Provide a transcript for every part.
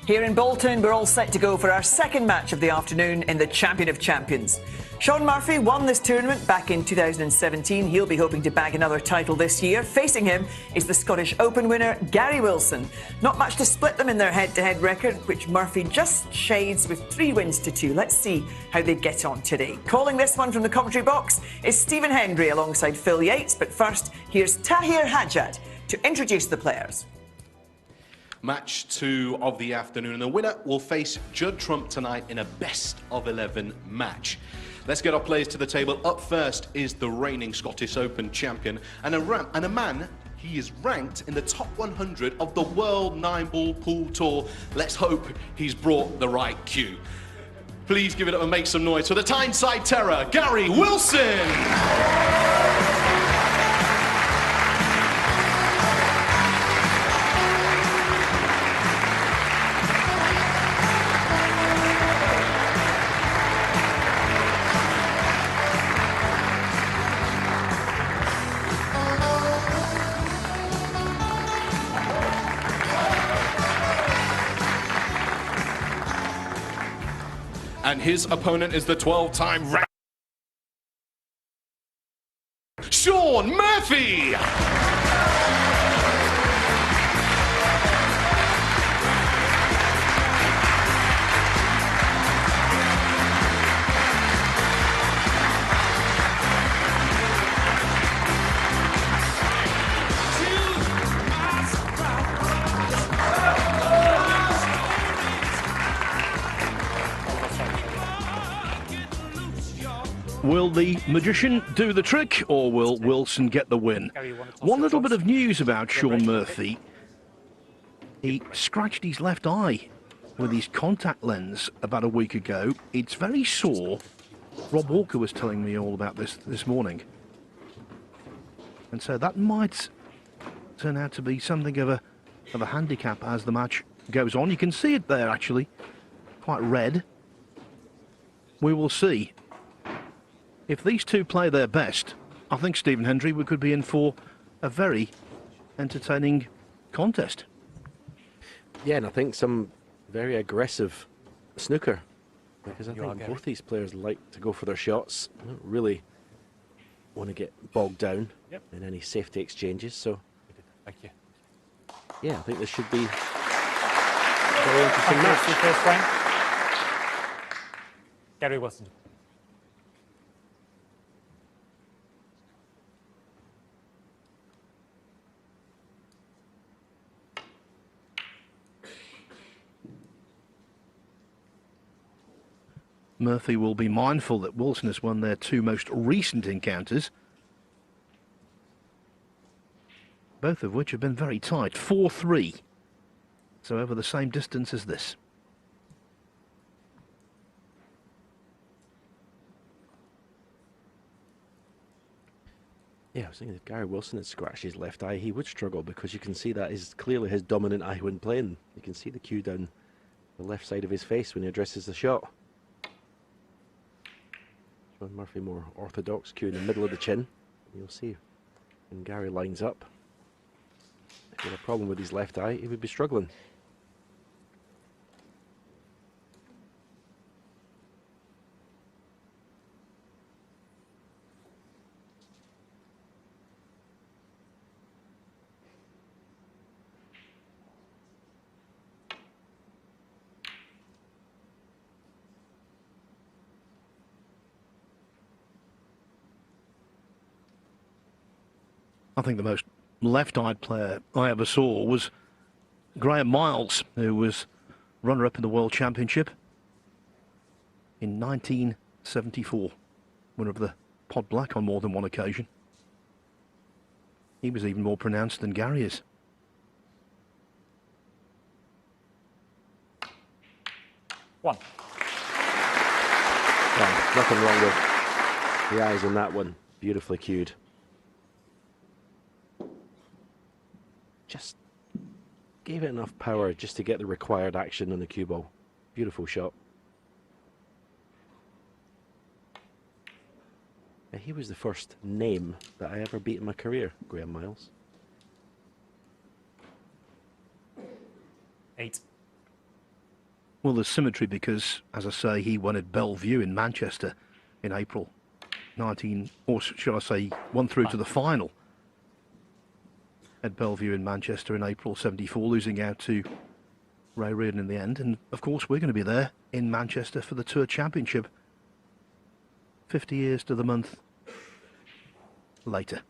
Here in Bolton, we're all set to go for our second match of the afternoon in the Champion of Champions. Shaun Murphy won this tournament back in 2017. He'll be hoping to bag another title this year. Facing him is the Scottish Open winner, Gary Wilson. Not much to split them in their head-to-head record, which Murphy just shades with 3 wins to 2. Let's see how they get on today. Calling this one from the commentary box is Stephen Hendry alongside Phil Yates. But first, here's Tahir Hajjad to introduce the players. Match 2 of the afternoon, and the winner will face Judd Trump tonight in a best-of-11 match. Let's get our players to the table. Up first is the reigning Scottish Open champion and a man, he is ranked in the top 100 of the World 9-Ball Pool Tour. Let's hope he's brought the right cue. Please give it up and make some noise for the Tyneside Terror, Gary Wilson! And his opponent is the 12-time Shaun Murphy! Will the magician do the trick, or will Wilson get the win? One little bit of news about Shaun Murphy. He scratched his left eye with his contact lens about a week ago. It's very sore. Rob Walker was telling me all about this morning. And so that might turn out to be something of a handicap as the match goes on. You can see it there, actually, quite red. We will see. If these two play their best, I think Stephen Hendry could be in for a very entertaining contest. Yeah, and I think some very aggressive snooker, because I think both these players like to go for their shots. They don't really want to get bogged down in any safety exchanges. So, thank you. Yeah, I think this should be a very interesting match. First frame. Gary Wilson. Murphy will be mindful that Wilson has won their 2 most recent encounters, both of which have been very tight, 4-3, so over the same distance as this. Yeah, I was thinking if Gary Wilson had scratched his left eye, he would struggle, because you can see that is clearly his dominant eye when playing. You can see the cue down the left side of his face when he addresses the shot. Shaun Murphy more orthodox, cue in the middle of the chin. You'll see when Gary lines up. If he had a problem with his left eye, he would be struggling. I think the most left-eyed player I ever saw was Graham Miles, who was runner-up in the World Championship in 1974, winner of the Pot Black on more than one occasion. He was even more pronounced than Gary is. One. Yeah, nothing wrong with the eyes on that one. Beautifully cued. Just gave it enough power just to get the required action on the cue ball. Beautiful shot. He was the first name that I ever beat in my career, Graham Miles. 8. Well, there's symmetry because, as I say, he won at Bellevue in Manchester in April 19, or should I say, won through to the final at Bellevue in Manchester in April 74, losing out to Ray Reardon in the end. And of course, we're going to be there in Manchester for the Tour Championship 50 years to the month later.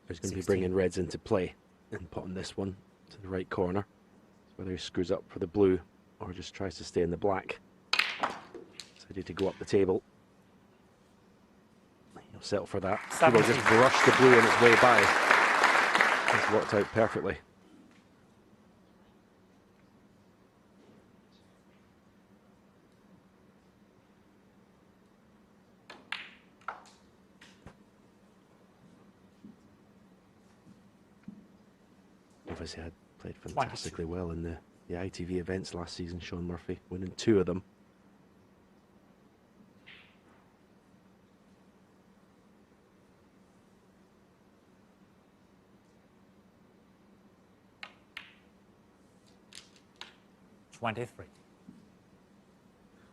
He's going to be bringing reds into play and putting this one to the right corner. Whether he screws up for the blue or just tries to stay in the black. Decided to go up the table. He'll settle for that. He will just brush the blue on its way by. It's worked out perfectly. Obviously, had played fantastically well in the ITV events last season, Shaun Murphy, winning 2 of them.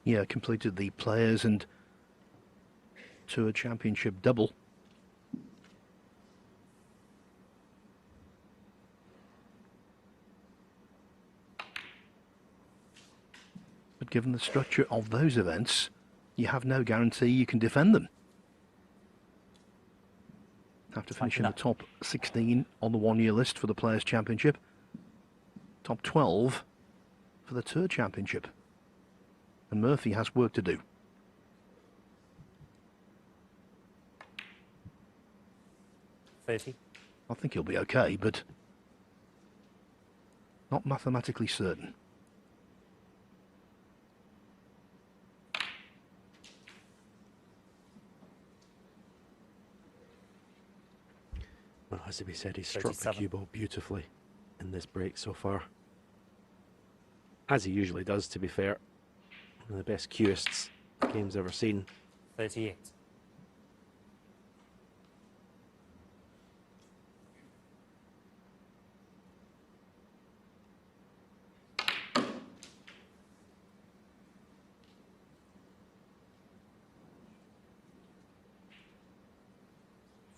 Yeah, completed the Players and Tour Championship double. But given the structure of those events, you have no guarantee you can defend them. Have to finish in the top 16 on the one-year list for the Players' Championship. Top 12 for the Tour Championship. And Murphy has work to do. I think he'll be okay, but not mathematically certain. Well, as to be said, he's struck the cue ball beautifully in this break so far. As he usually does, to be fair. One of the best cueists the game's ever seen. 38.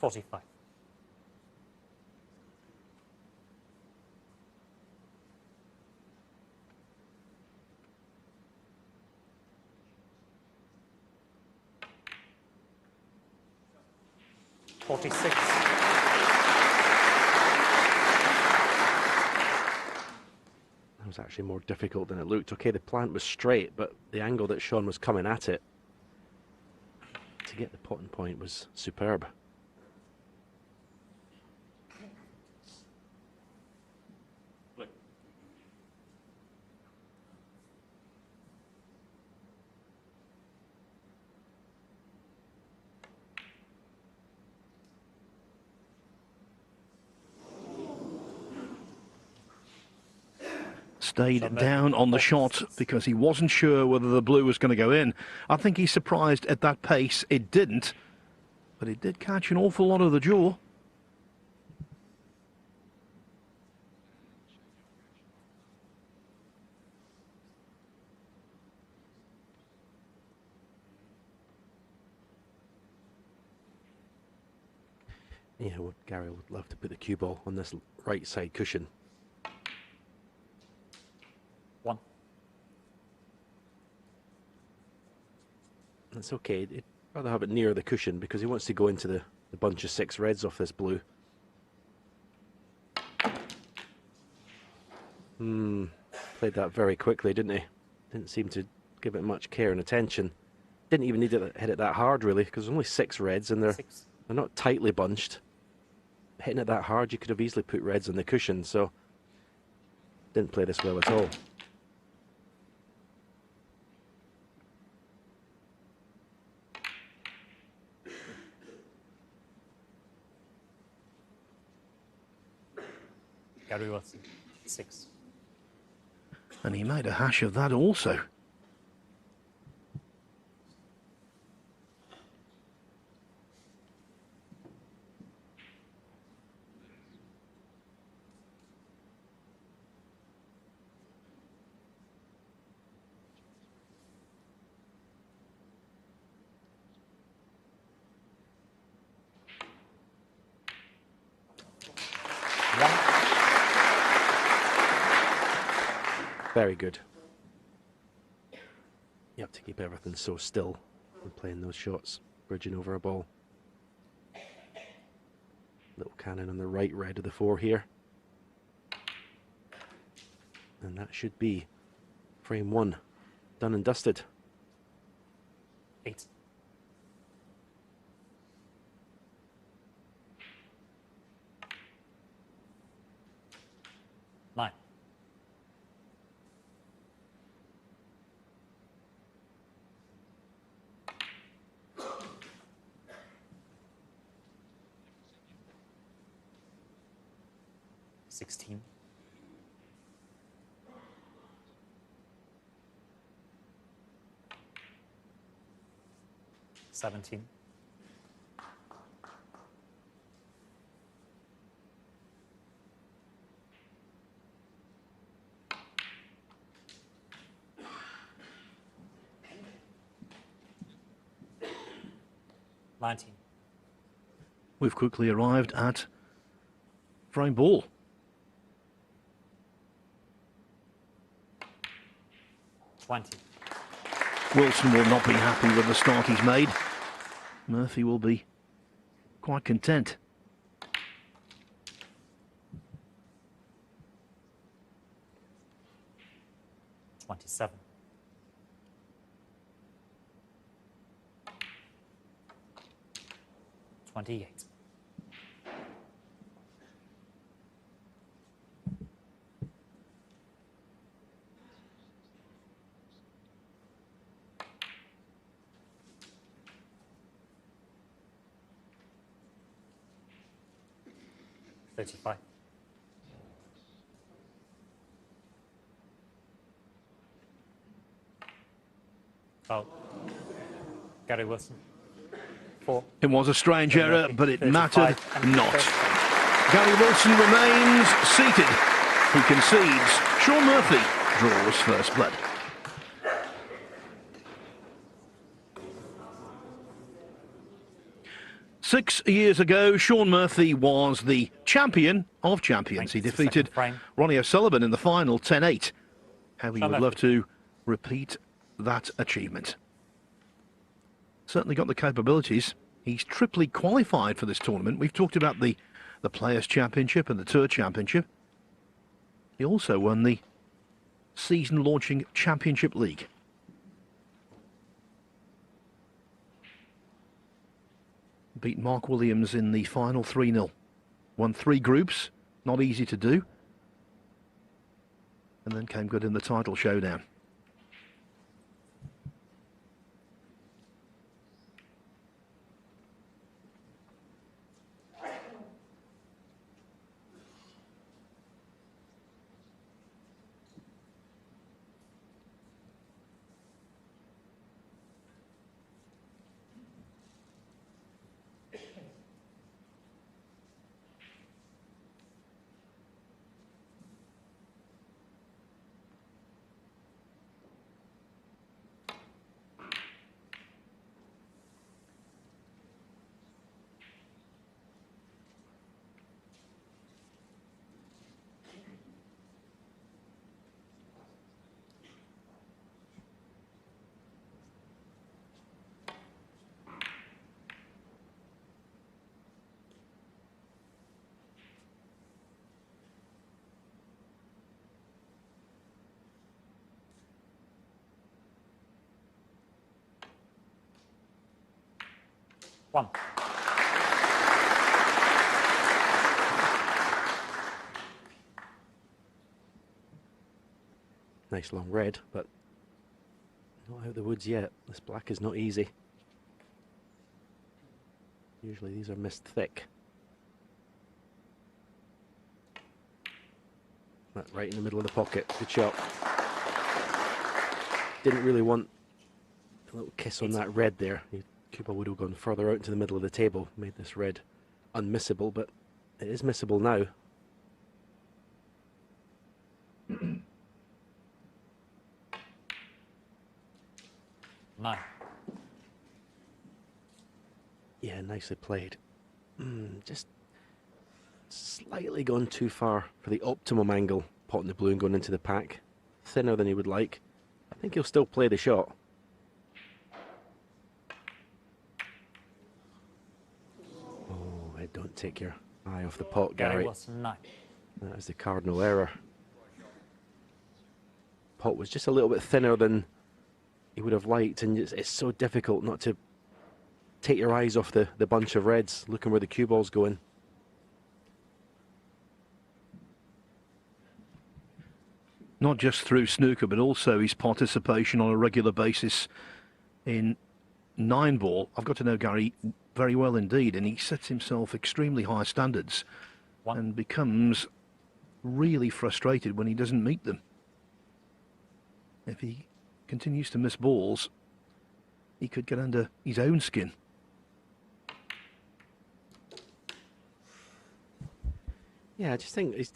$45. 46. That was actually more difficult than it looked. Okay, the plant was straight, but the angle that Shaun was coming at it to get the potting point was superb. Stayed down on the shot because he wasn't sure whether the blue was going to go in. I think he's surprised at that pace. It didn't, but it did catch an awful lot of the jaw. Yeah, well, Gary would love to put the cue ball on this right side cushion. 1. That's okay. He'd rather have it near the cushion because he wants to go into the bunch of 6 reds off this blue. Played that very quickly, didn't he? Didn't seem to give it much care and attention. Didn't even need to hit it that hard, really, because there's only 6 reds and they're not tightly bunched. Hitting it that hard, you could have easily put reds on the cushion, so didn't play this well at all. Gary Watson, 6. And he made a hash of that also. Very good. You have to keep everything so still when playing those shots, bridging over a ball. Little cannon on the right, red of the 4 here. And that should be frame 1, done and dusted. 8. 9. 16. 17. 19. We've quickly arrived at frame ball. 20. Wilson will not be happy with the start he's made. Murphy will be quite content. 27. 28. 35. 12. Gary Wilson. 4. It was a strange error, but it 35 mattered and not. 30. Gary Wilson remains seated. He concedes. Shaun Murphy draws first blood. Six years ago, Shaun Murphy was the champion of champions. He 92nd defeated frame. Ronnie O'Sullivan in the final 10-8. How he Shaun would Murphy. love to repeat that achievement. Certainly got the capabilities. He's triply qualified for this tournament. We've talked about the Players' Championship and the Tour Championship. He also won the season-launching Championship League. Beat Mark Williams in the final 3-0. Won 3 groups, not easy to do. And then came good in the title showdown. One. Nice long red, but not out of the woods yet. This black is not easy. Usually these are missed thick. That right in the middle of the pocket. Good shot. Didn't really want a little kiss on that red there. Cooper would have gone further out into the middle of the table, made this red unmissable, but it is missable now. Nine. Yeah, nicely played. Just slightly gone too far for the optimum angle, potting the blue and going into the pack. thinner than he would like. I think he'll still play the shot. Oh, don't take your eye off the pot, Gary. Wilson, 9. That was the cardinal error. Pot was just a little bit thinner than he would have liked, and it's so difficult not to take your eyes off the bunch of reds, looking where the cue ball's going. Not just through snooker, but also his participation on a regular basis in 9-ball. I've got to know Gary very well indeed, and he sets himself extremely high standards and becomes really frustrated when he doesn't meet them. If he continues to miss balls, he could get under his own skin. Yeah, I just think he's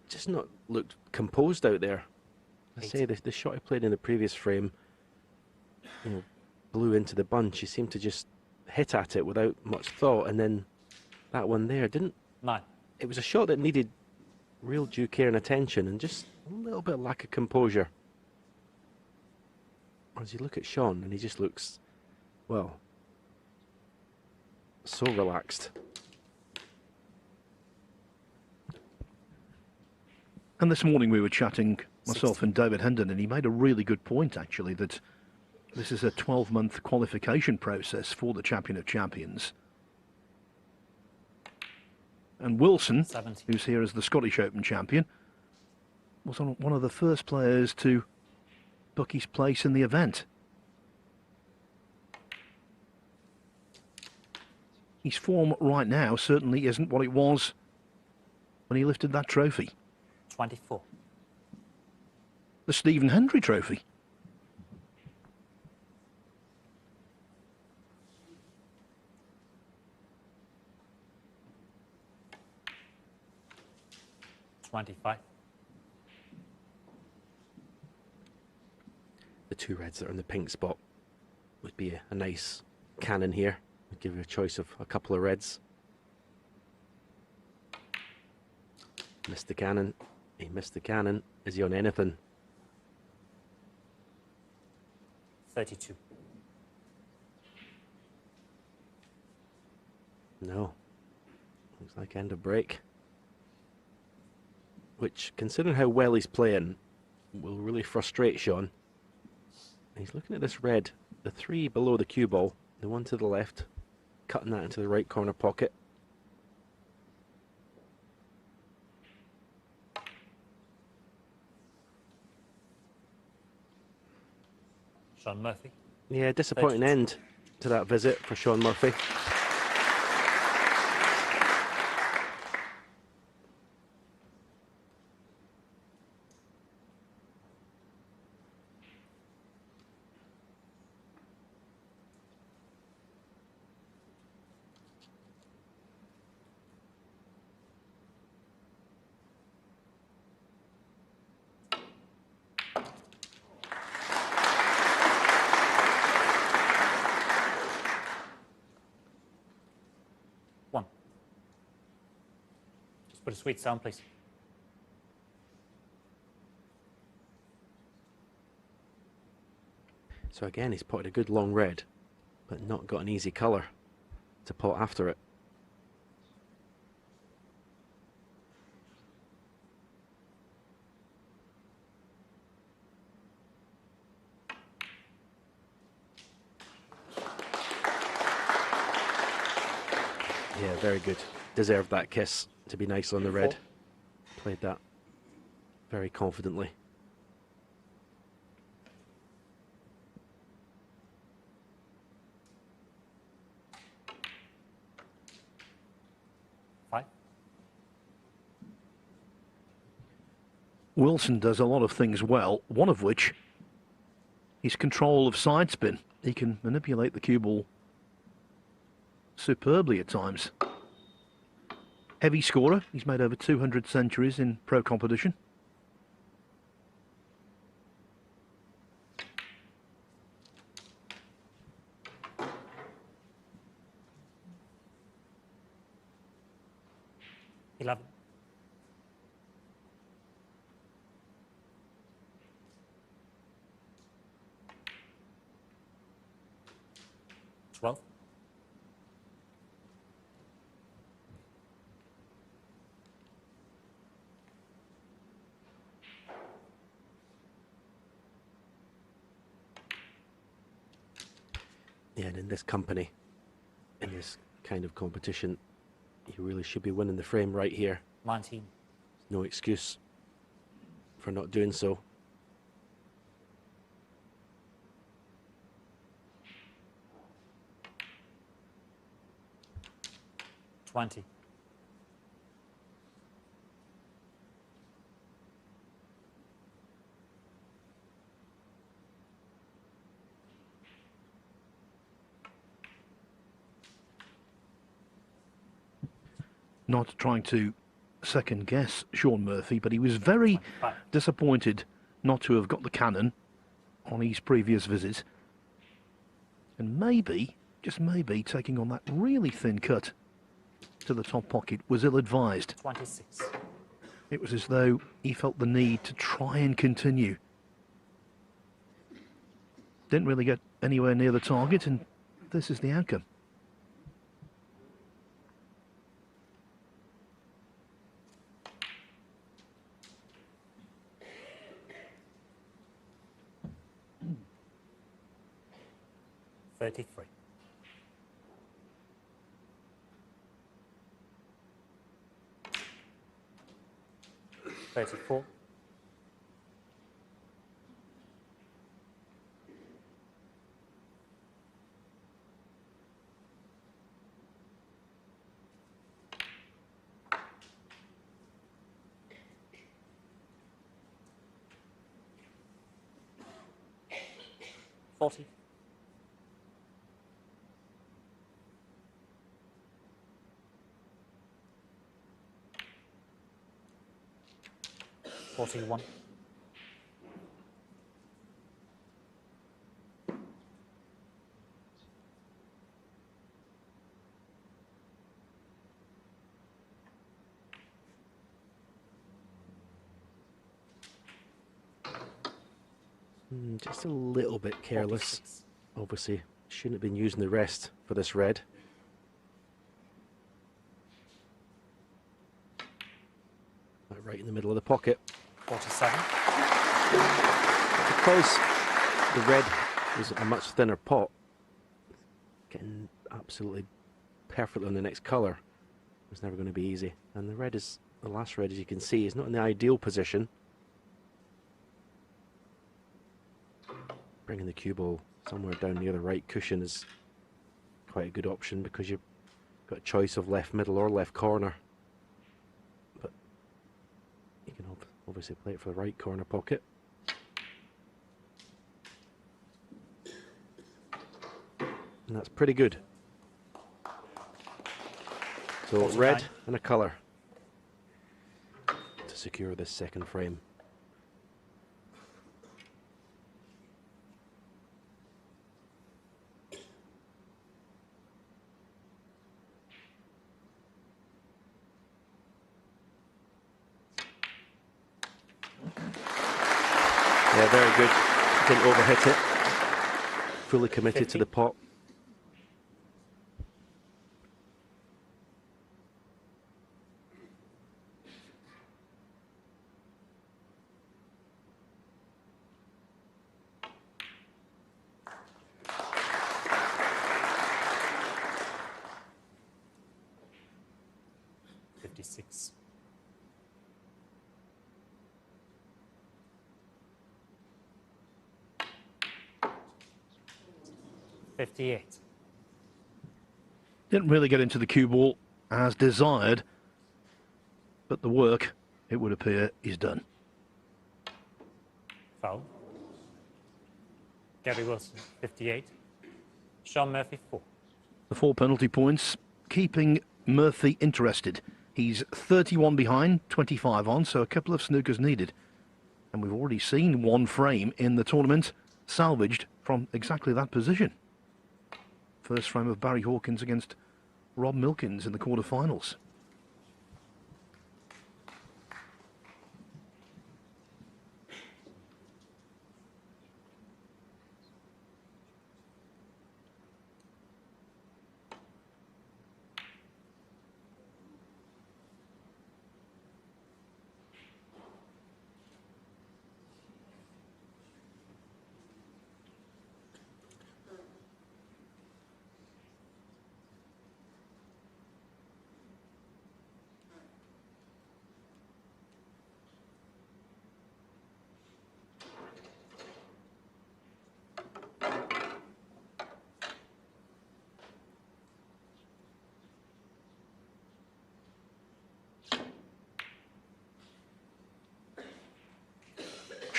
just not looked composed out there. I say the shot he played in the previous frame, you know, blew into the bunch. He seemed to just hit at it without much thought, and then that one there didn't. 9. It was a shot that needed real due care and attention, and just a little bit of lack of composure. As you look at Shaun, and he just looks, well, so relaxed. And this morning we were chatting, myself and David Hendon, and he made a really good point, actually, that this is a 12-month qualification process for the Champion of Champions. And Wilson, 70. who's here as the Scottish Open champion, was one of the first players to book his place in the event. His form right now certainly isn't what it was when he lifted that trophy. 24. The Stephen Hendry trophy. $25. The two reds that are in the pink spot would be a nice cannon here. Would give you a choice of a couple of reds. Missed the cannon. He missed the cannon. Is he on anything? 32. No. Looks like end of break. Which, considering how well he's playing, will really frustrate Shaun. He's looking at this red, the 3 below the cue ball, the one to the left, cutting that into the right corner pocket. Shaun Murphy. Yeah, disappointing end to that visit for Shaun Murphy. Put a sweet sound, please. So again, he's potted a good long red, but not got an easy colour to pot after it. Yeah, very good. Deserved that kiss to be nice on the red. Played that very confidently. Wilson does a lot of things well, one of which is control of side spin. He can manipulate the cue ball superbly at times. Heavy scorer. He's made over 200 centuries in pro competition. 12. Yeah, and in this company, in this kind of competition, you really should be winning the frame right here. 19. No excuse for not doing so. Twenty. Not trying to second guess Shaun Murphy, but he was very 25. disappointed not to have got the cannon on his previous visit. And maybe, just maybe, taking on that really thin cut to the top pocket was ill-advised. 26. It was as though he felt the need to try and continue. Didn't really get anywhere near the target, and this is the outcome. $33. $34. $40. $41. Just a little bit careless. 46. Obviously, shouldn't have been using the rest for this red. Right in the middle of the pocket. 47. Because the red was a much thinner pot, getting absolutely perfectly on the next colour was never going to be easy. And the red is, the last red, as you can see, is not in the ideal position. Bringing the cue ball somewhere down near the right cushion is quite a good option because you've got a choice of left middle or left corner. But you can obviously play it for the right corner pocket. And that's pretty good. So 49. red and a colour to secure this second frame. Yeah, very good. Didn't overhit it. Fully committed 50. to the pot. $56. 58. Didn't really get into the cue ball as desired, but the work, it would appear, is done. Foul. Gary Wilson, 58. Shaun Murphy, 4. The 4 penalty points, keeping Murphy interested. He's 31 behind, 25 on, so a couple of snookers needed. And we've already seen one frame in the tournament salvaged from exactly that position. First frame of Barry Hawkins against Rob Milkins in the quarterfinals.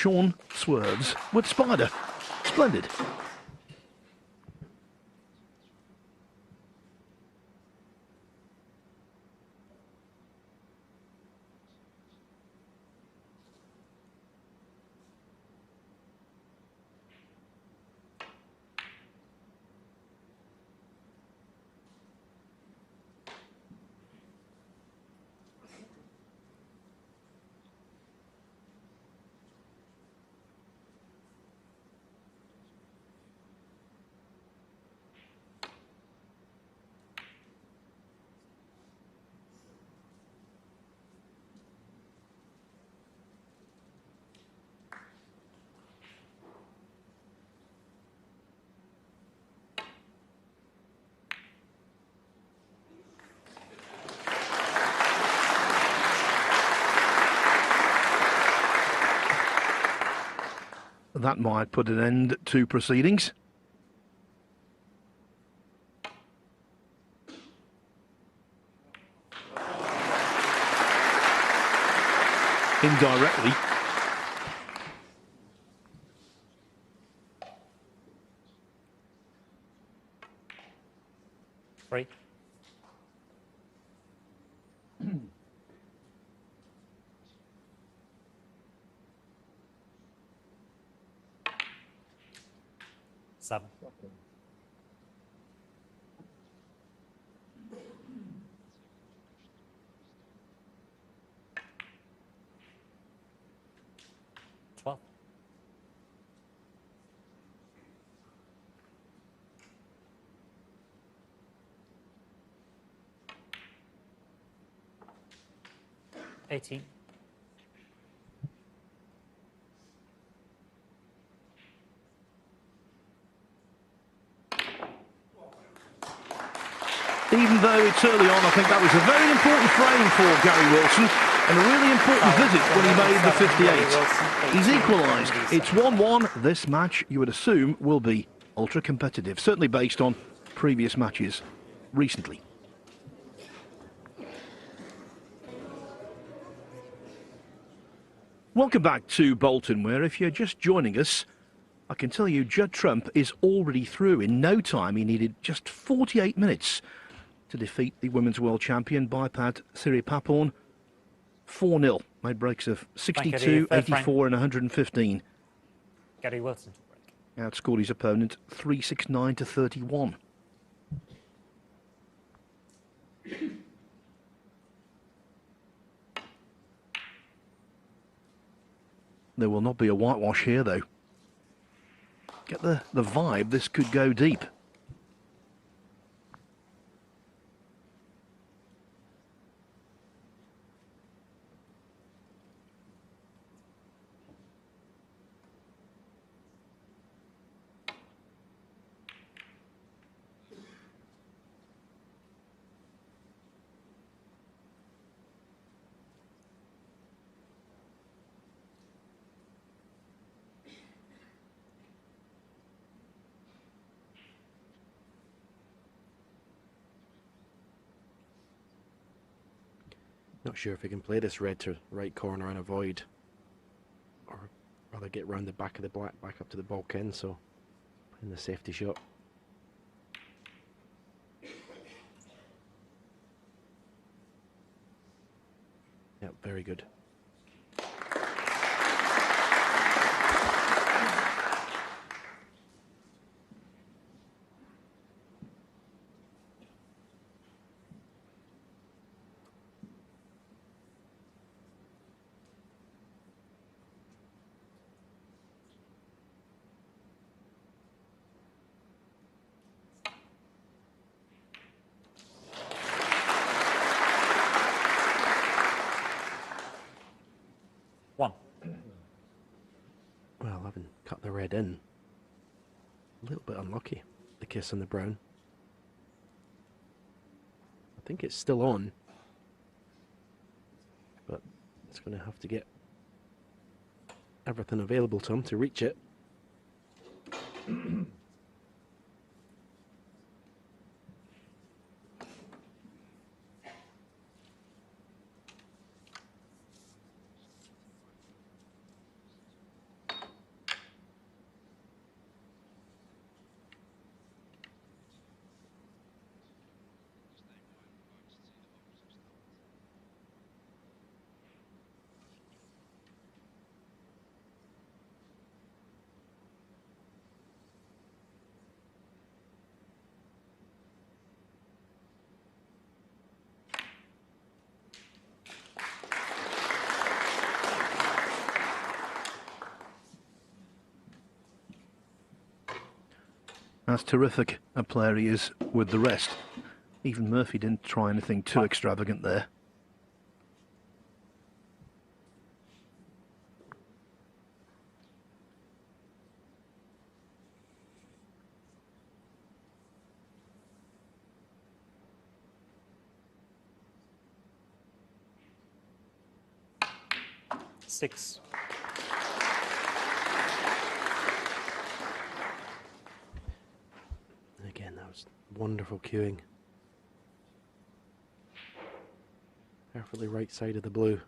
Shaun swerves with Spider. Splendid. That might put an end to proceedings. Indirectly. Three. Seven. Twelve. 18. Even though it's early on, I think that was a very important frame for Gary Wilson and a really important visit when he made the 58. He's equalised. It's 1-1. This match, you would assume, will be ultra competitive, certainly based on previous matches recently. Welcome back to Bolton, where if you're just joining us, I can tell you Judd Trump is already through. In no time, he needed just 48 minutes to defeat the Women's World Champion Bipad Siri Papporn 4-0. Made breaks of 62, 84 and 115. Gary Wilson to break. Outscored his opponent 369 to 31. There will not be a whitewash here, though. Get the vibe, this could go deep. Not sure if he can play this red to right corner and avoid, or rather get round the back of the black, back up to the bulk end, so in the safety shot. Yep, very good. Well, having cut the red in, a little bit unlucky, the kiss on the brown. I think it's still on, but it's going to have to get everything available to him to reach it. That's terrific a player he is with the rest. Even Murphy didn't try anything too extravagant there. Six. And again, that was wonderful cueing. Perfectly right side of the blue.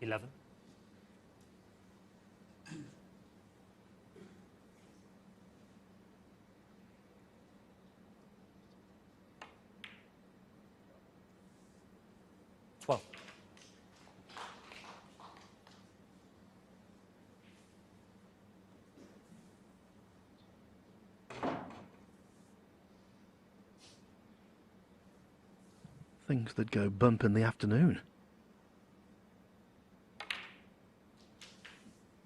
Eleven. Twelve. Things that go bump in the afternoon.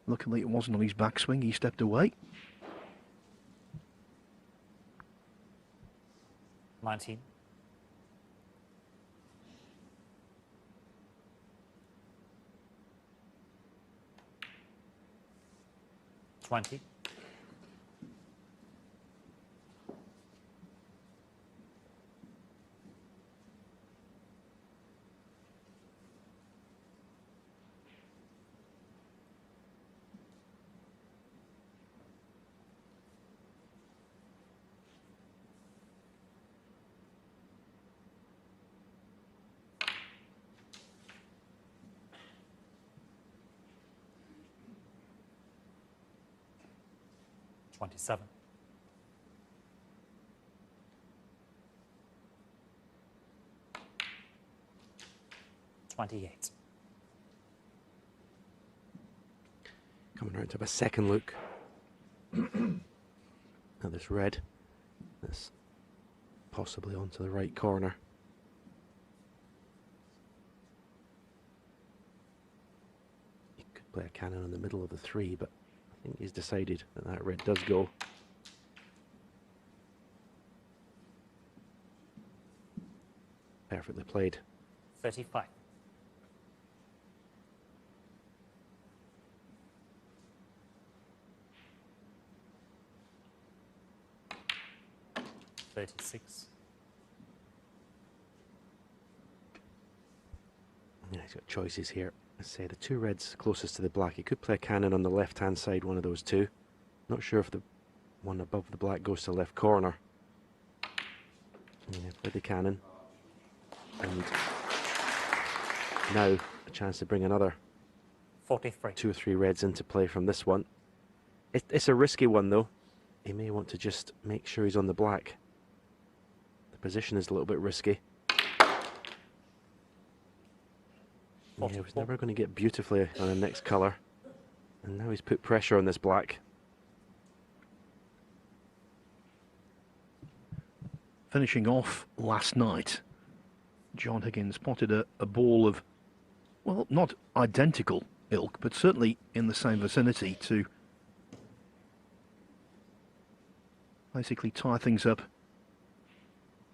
Luckily it wasn't on his backswing, he stepped away. 19. Twenty. 27. 28. Coming around to have a second look at this red. That's possibly onto the right corner. He could play a cannon in the middle of the three, but I think he's decided that that red does go. Perfectly played. 35. 36. Yeah, he's got choices here. Let's say the two reds closest to the black. He could play a cannon on the left-hand side, one of those two. Not sure if the one above the black goes to the left corner. Yeah, play the cannon. And now a chance to bring another 43. 2 or 3 reds into play from this one. It's a risky one though. He may want to just make sure he's on the black. The position is a little bit risky. Yeah, he was never going to get beautifully on the next colour. And now he's put pressure on this black. Finishing off last night, John Higgins spotted a ball of, well, not identical ilk, but certainly in the same vicinity to basically tie things up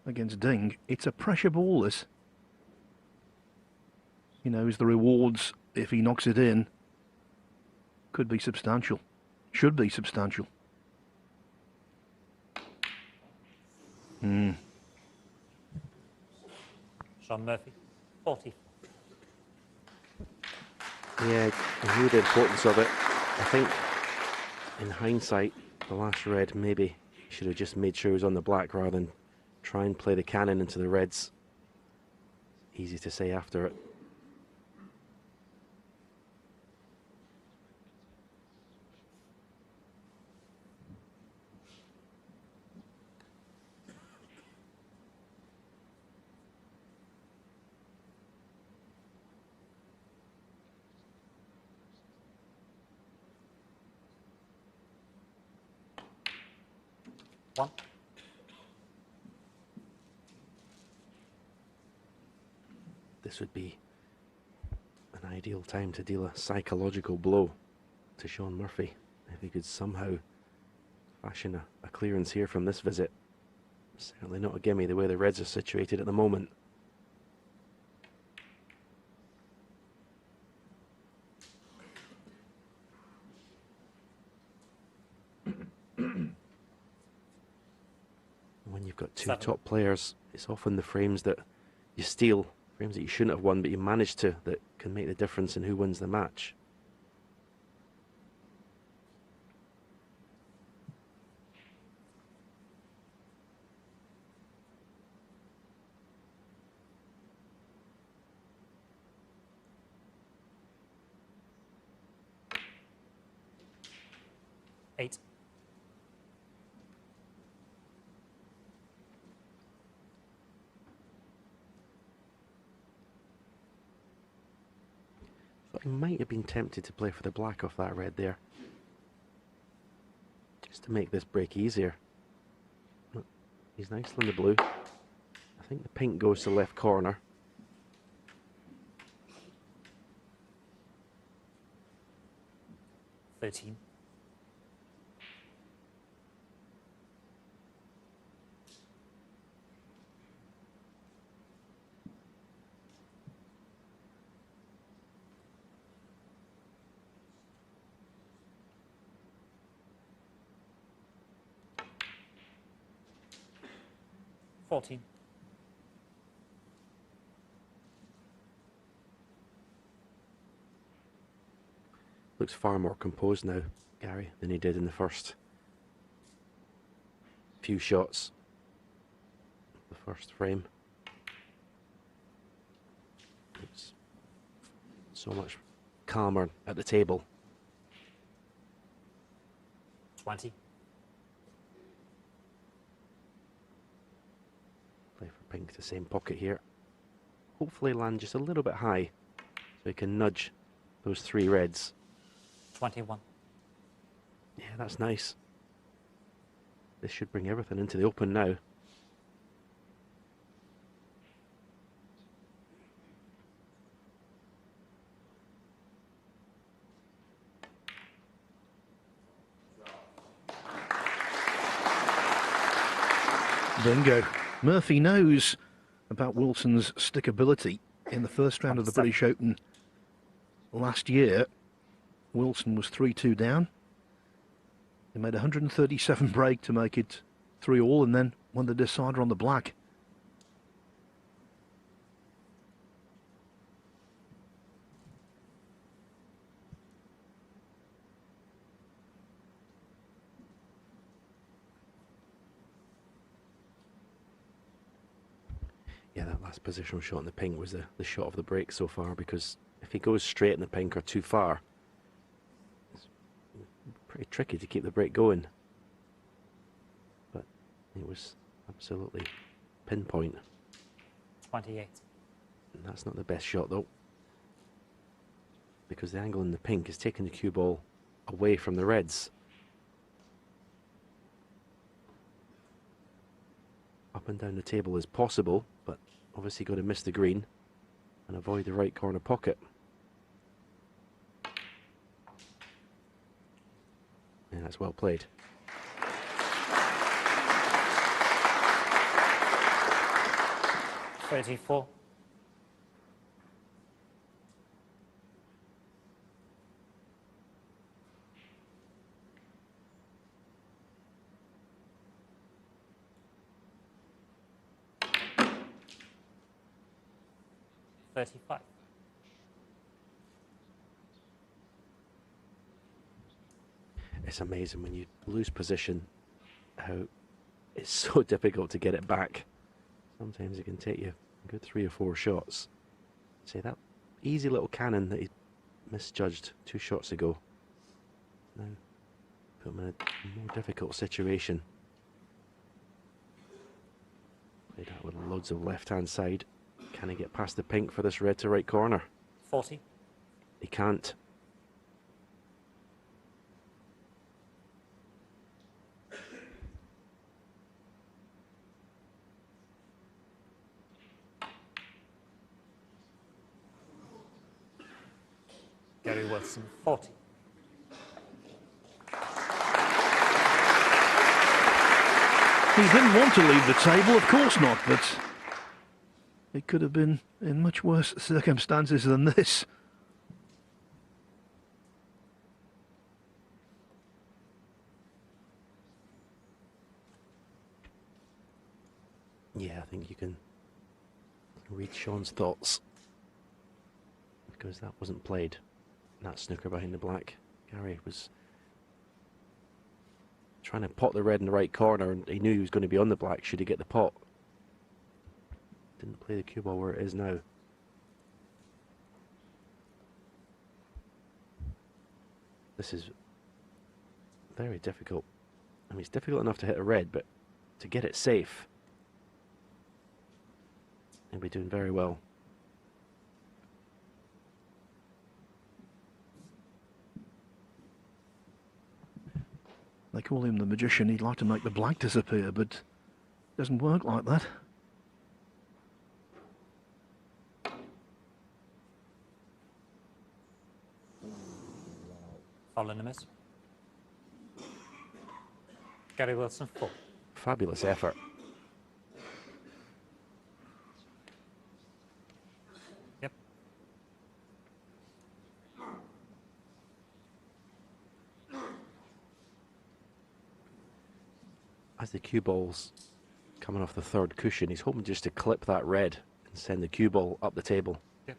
against Ding. It's a pressure ball, this. He knows the rewards, if he knocks it in, could be substantial. Should be substantial. Shaun Murphy, 40. Yeah, I knew the importance of it. I think, in hindsight, the last red maybe should have just made sure he was on the black rather than try and play the cannon into the reds. Easy to say after it. One. This would be a Ideal time to deal a psychological blow to Shaun Murphy. If he could somehow fashion a clearance here from this visit. Certainly not a gimme the way the Reds are situated at the moment. When you've got two top players, it's often the frames that you steal, frames that you shouldn't have won, but you manage to, that can make the difference in who wins the match. Eight. Thought he might have been tempted to play for the black off that red there, just to make this break easier. Look, he's nicely in the blue. I think the pink goes to left corner. $13. $14. Looks far more composed now, Gary, than he did in the first few shots. The first frame. Looks so much calmer at the table. 20. Play for pink to same pocket here. Hopefully land just a little bit high so he can nudge those three reds. 21. Yeah, that's nice. This should bring everything into the open now. Bingo. Murphy knows about Wilson's stickability. In the first round of the British Open last year, Wilson was 3-2 down. He made 137 break to make it 3-all and then won the decider on the black. Yeah, that last positional shot in the pink was the shot of the break so far, because if he goes straight in the pink or too far, it's pretty tricky to keep the break going. But it was absolutely pinpoint. 28. And that's not the best shot though, because the angle in the pink is taking the cue ball away from the reds. Up and down the table is possible, but obviously got to miss the green and avoid the right corner pocket. Yeah, that's well played. $34. $35. It's amazing when you lose position how it's so difficult to get it back. Sometimes it can take you a good 3 or 4 shots. See that easy little cannon that he misjudged 2 shots ago. Now put him in a more difficult situation. Played out with loads of left-hand side. Can he get past the pink for this red to right corner? 40. He can't. Gary Wilson, 40. He didn't want to leave the table, of course not, but it could have been in much worse circumstances than this. Yeah, I think you can read Shaun's thoughts, because that wasn't played. That snooker behind the black. Gary was trying to pot the red in the right corner, and he knew he was going to be on the black should he get the pot. Didn't play the cue ball where it is now. This is very difficult. I mean, it's difficult enough to hit a red, but to get it safe, he'll be doing very well. They call him the magician. He'd like to make the black disappear, but it doesn't work like that. Following a miss. Gary Wilson, 4. Fabulous effort. Yep. As the cue ball's coming off the third cushion, he's hoping just to clip that red and send the cue ball up the table. Yep.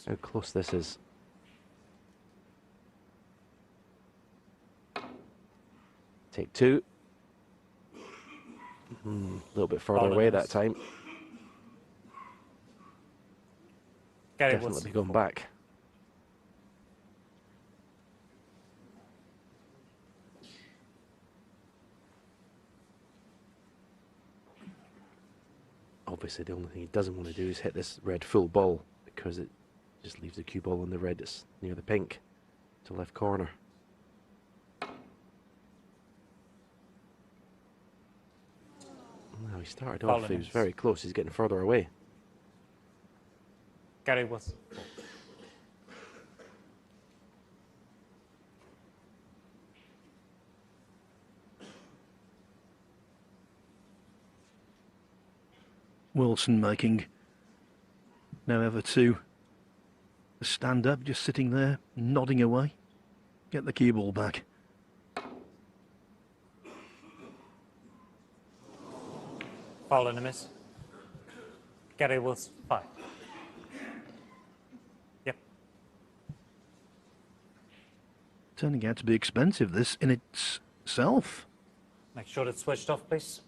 How close this is. Take two. A little bit further away that time. Gary Definitely Wilson, be going back. Obviously, the only thing he doesn't want to do is hit this red full ball, because it just leaves the cue ball on the red that's near the pink to left corner. Now he started off, he was very close, he's getting further away. Gary Wilson, 4. Wilson making no effort to stand up, just sitting there, nodding away. Get the cue ball back. Following a miss. Gary Wilson, 5. Yep. Turning out to be expensive, this in itself. Make sure it's switched off, please.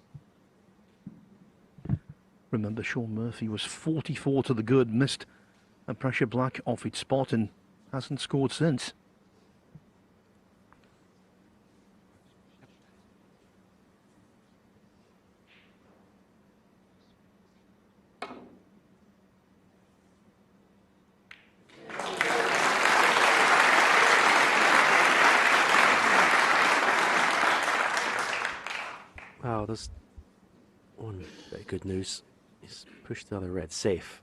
Remember, Shaun Murphy was 44 to the good, missed a pressure black off its spot and hasn't scored since. Wow, there's one bit of good news. He's pushed the other red safe.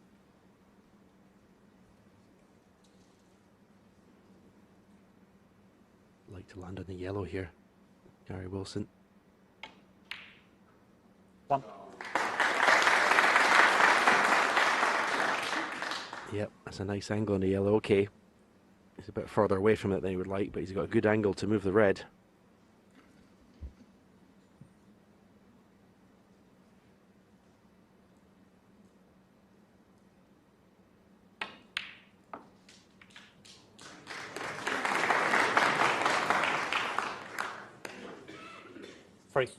Like to land on the yellow here, Gary Wilson. 1. Yep, that's a nice angle on the yellow. Okay, he's a bit further away from it than he would like, but he's got a good angle to move the red. Free.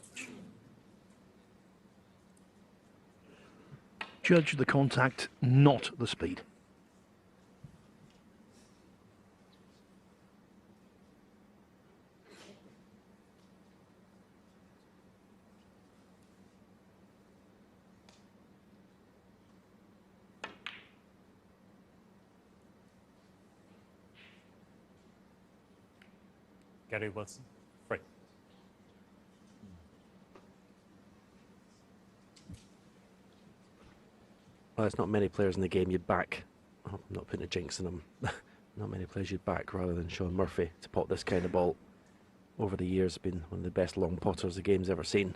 Judge the contact, not the speed. Gary Wilson, 3. Well, there's not many players in the game you'd back. I'm not putting a jinx on them. not many players you'd back rather than Shaun Murphy to pot this kind of ball. Over the years, been one of the best long potters the game's ever seen.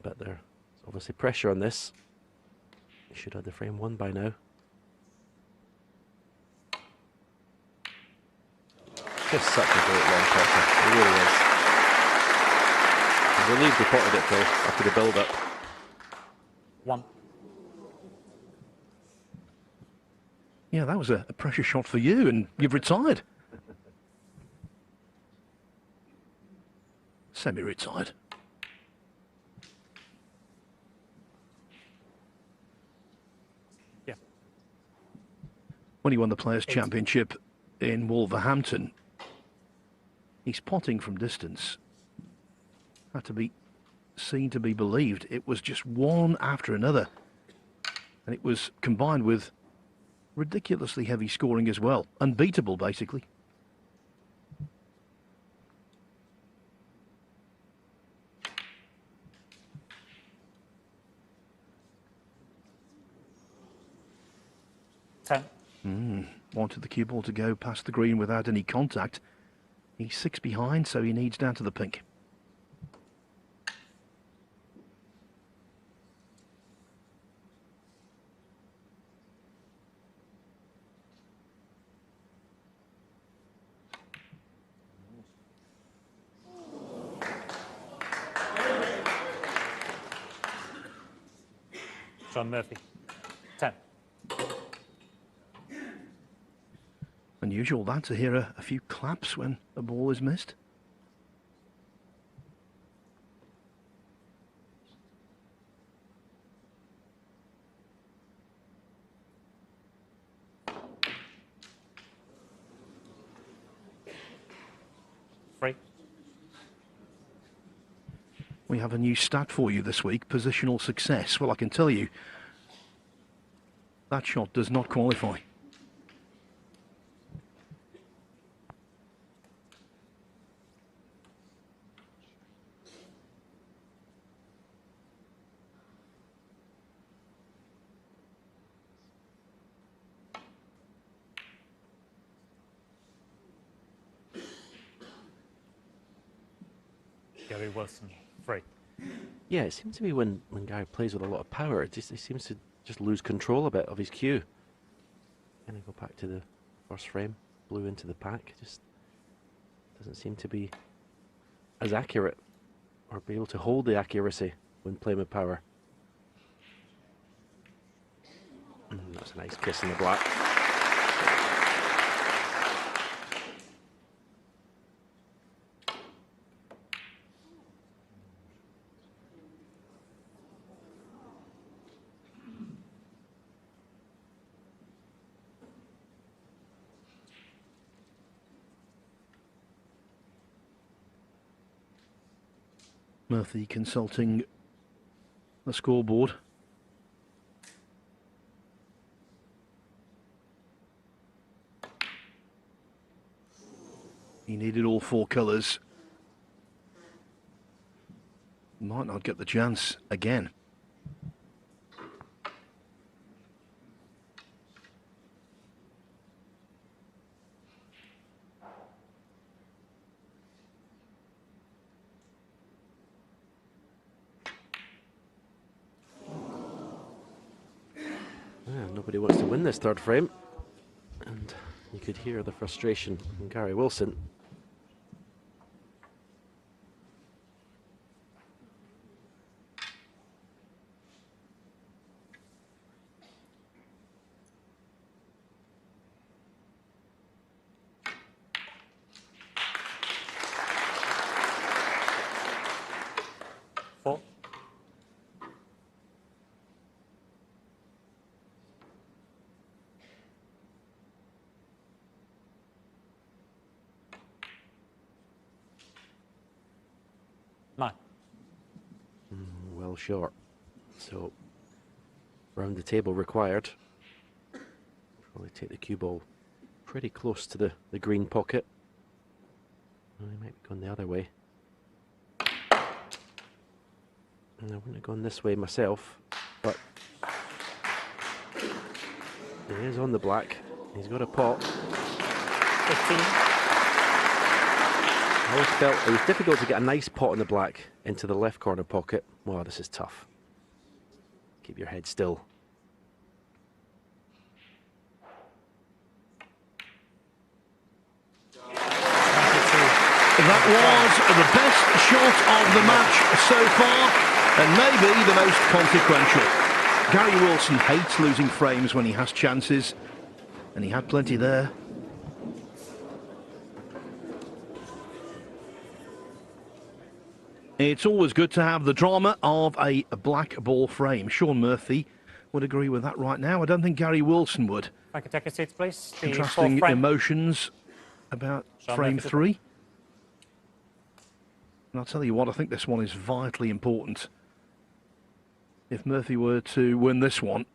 But there's obviously pressure on this. He should have the frame won by now. Just such a great long potter. He really is. I'm relieved he potted it though after the build-up. 1. Yeah, that was a pressure shot for you, and you've retired. Semi-retired. Yeah. When he won the Players' Championship in Wolverhampton, he's potting from distance. Had to be seen to be believed. It was just one after another. And it was combined with ridiculously heavy scoring as well. Unbeatable, basically. Wanted the cue ball to go past the green without any contact. He's 6 behind, so he needs down to the pink. Shaun Murphy, 10. Unusual that, to hear a few claps when a ball is missed. Free. We have a new stat for you this week, positional success. Well, I can tell you, that shot does not qualify. Gary Wilson, 3. Yeah, it seems to be when Gary plays with a lot of power, he seems to just lose control a bit of his cue. Gonna go back to the first frame, blue into the pack, just doesn't seem to be as accurate or be able to hold the accuracy when playing with power. That's a nice kiss in the black. Murphy consulting the scoreboard. He needed all 4 colours. Might not get the chance again. Nobody wants to win this third frame, and you could hear the frustration from Gary Wilson. Well short. So round the table required. Probably take the cue ball pretty close to the green pocket. Well, he might be going the other way. And I wouldn't have gone this way myself, but it is on the black. He's got a pot. 15. I always felt it was difficult to get a nice pot in the black into the left corner pocket. Wow, this is tough. Keep your head still. That was the best shot of the match so far, and maybe the most consequential. Gary Wilson hates losing frames when he has chances, and he had plenty there. It's always good to have the drama of a black ball frame. Shaun Murphy would agree with that right now. I don't think Gary Wilson would. If I could take a seat, please. The Contrasting fourth frame. emotions about Shaun frame Murphy. 3. And I'll tell you what, I think this one is vitally important. If Murphy were to win this one,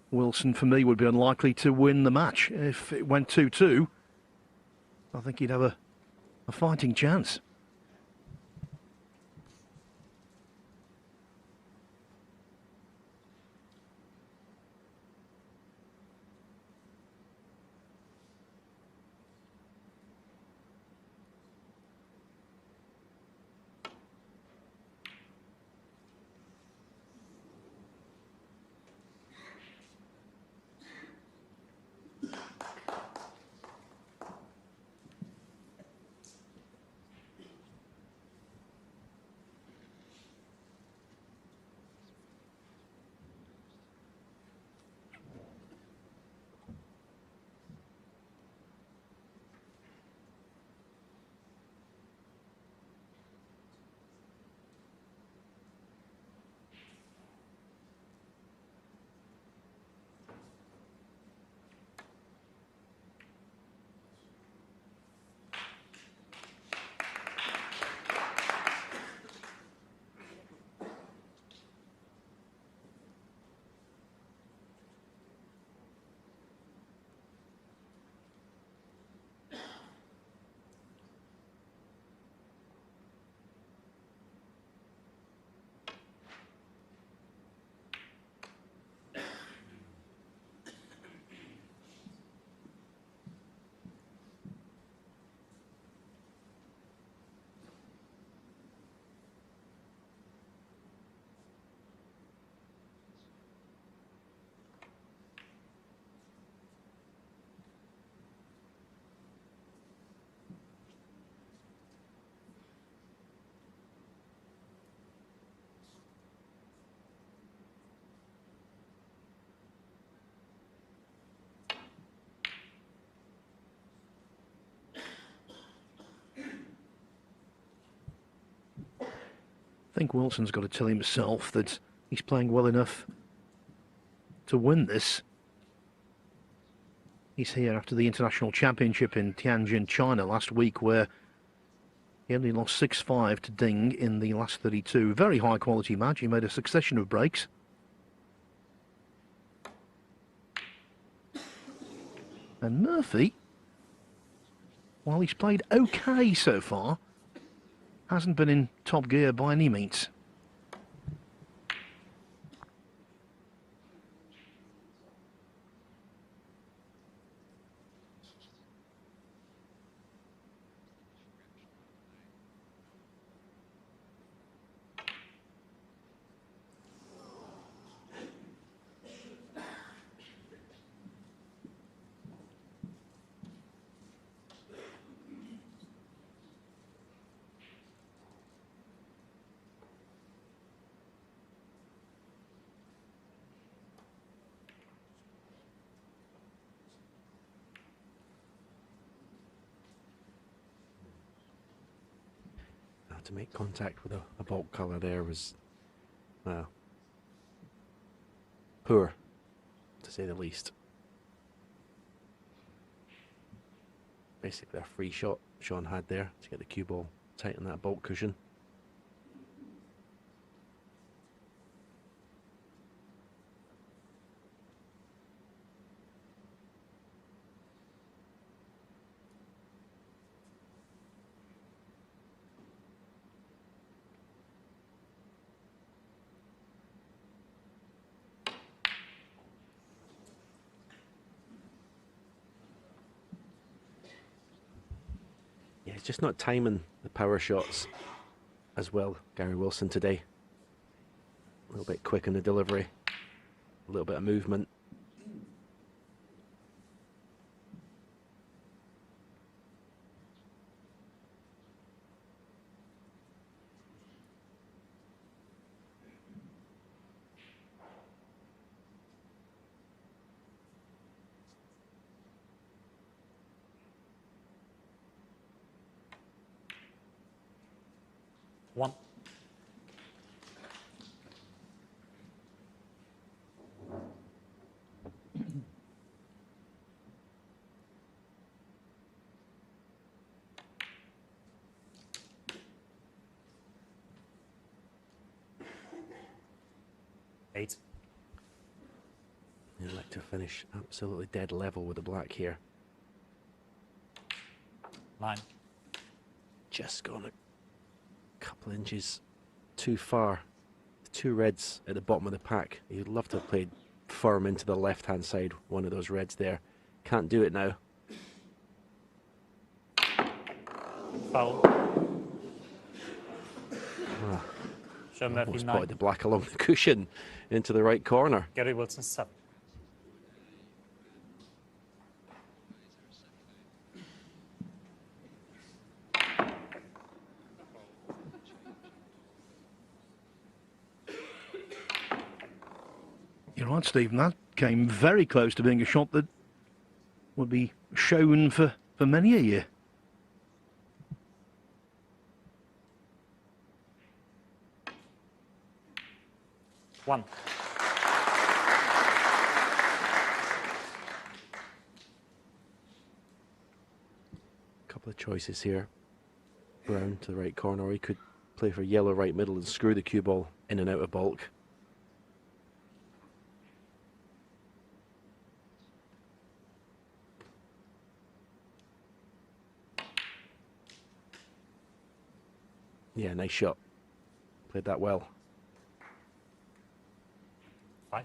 Wilson, for me, would be unlikely to win the match. If it went 2-2, I think he'd have a fighting chance. I think Wilson's got to tell himself that he's playing well enough to win this. He's here after the International Championship in Tianjin, China last week, where he only lost 6-5 to Ding in the last 32. Very high quality match. He made a succession of breaks. And Murphy, while he's played okay so far, hasn't been in top gear by any means. To make contact with a bulk colour there was, well, poor, to say the least. Basically a free shot Shaun had there to get the cue ball tight on that bulk cushion. he's just not timing the power shots as well, Gary Wilson, today. A little bit quick in the delivery, a little bit of movement. One. Eight. You'd like to finish absolutely dead level with the black here. 9. Just gone a couple inches too far. The 2 reds at the bottom of the pack. You'd love to have played firm into the left-hand side, one of those reds there. Can't do it now. Foul. Shaun Murphy, Almost 9. spotted the black along the cushion into the right corner. Gary Wilson, 7. You're right, Stephen. That came very close to being a shot that would be shown for many a year. One. Couple of choices here. Brown to the right corner, or he could play for yellow right middle and screw the cue ball in and out of bulk. Yeah, nice shot. Played that well. 5.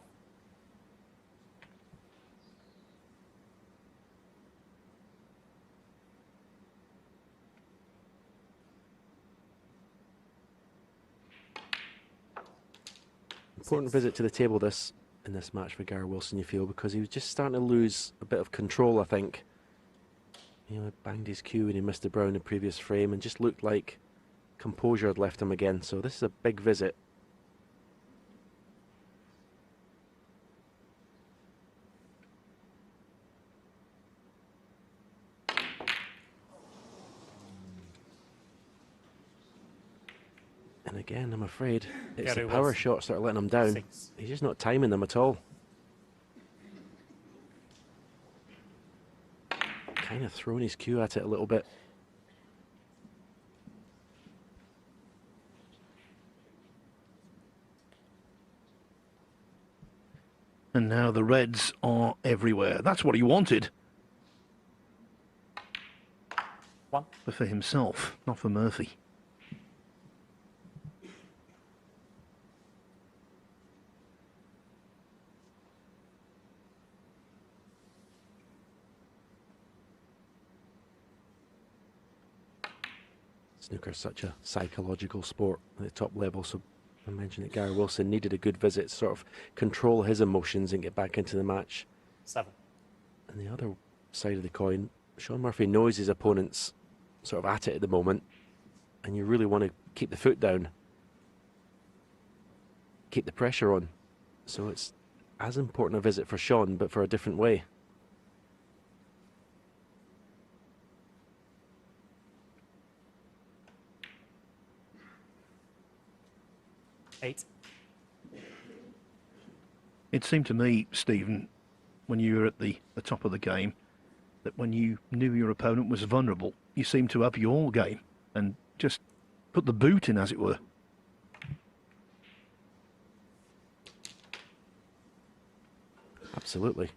Important visit to the table in this match for Gary Wilson, you feel, because he was just starting to lose a bit of control, I think. You know, banged his cue and he missed the brown in the previous frame and just looked like composure had left him again. So this is a big visit. And again, I'm afraid it's Gary the power Wilson, shots that are letting him down. 6. He's just not timing them at all. Kind of throwing his cue at it a little bit. And now the reds are everywhere. That's what he wanted. 1. But for himself, not for Murphy. Snooker's such a psychological sport at the top level, so I mentioned that Gary Wilson needed a good visit to sort of control his emotions and get back into the match. 7. And the other side of the coin, Shaun Murphy knows his opponent's sort of at it at the moment, and you really want to keep the foot down, keep the pressure on. So it's as important a visit for Shaun, but for a different way. Eight. It seemed to me, Stephen, when you were at the top of the game, that when you knew your opponent was vulnerable, you seemed to up your game and just put the boot in, as it were. Absolutely.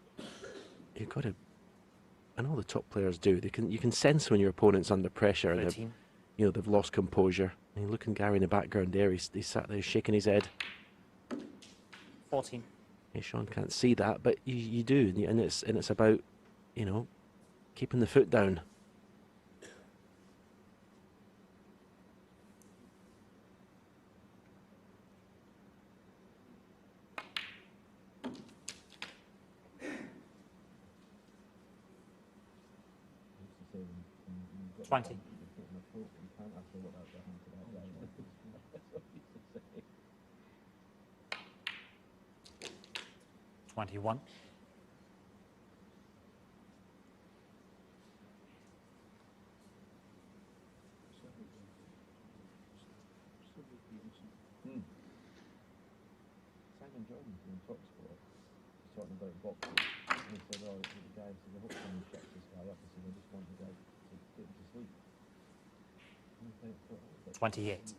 You've got to, and all the top players do, you can sense when your opponent's under pressure and they've lost composure. And you look at Gary in the background there, he's sat there shaking his head. 14. Hey, Shaun can't see that, but you do, and it's about, keeping the foot down. 20. 21. 28.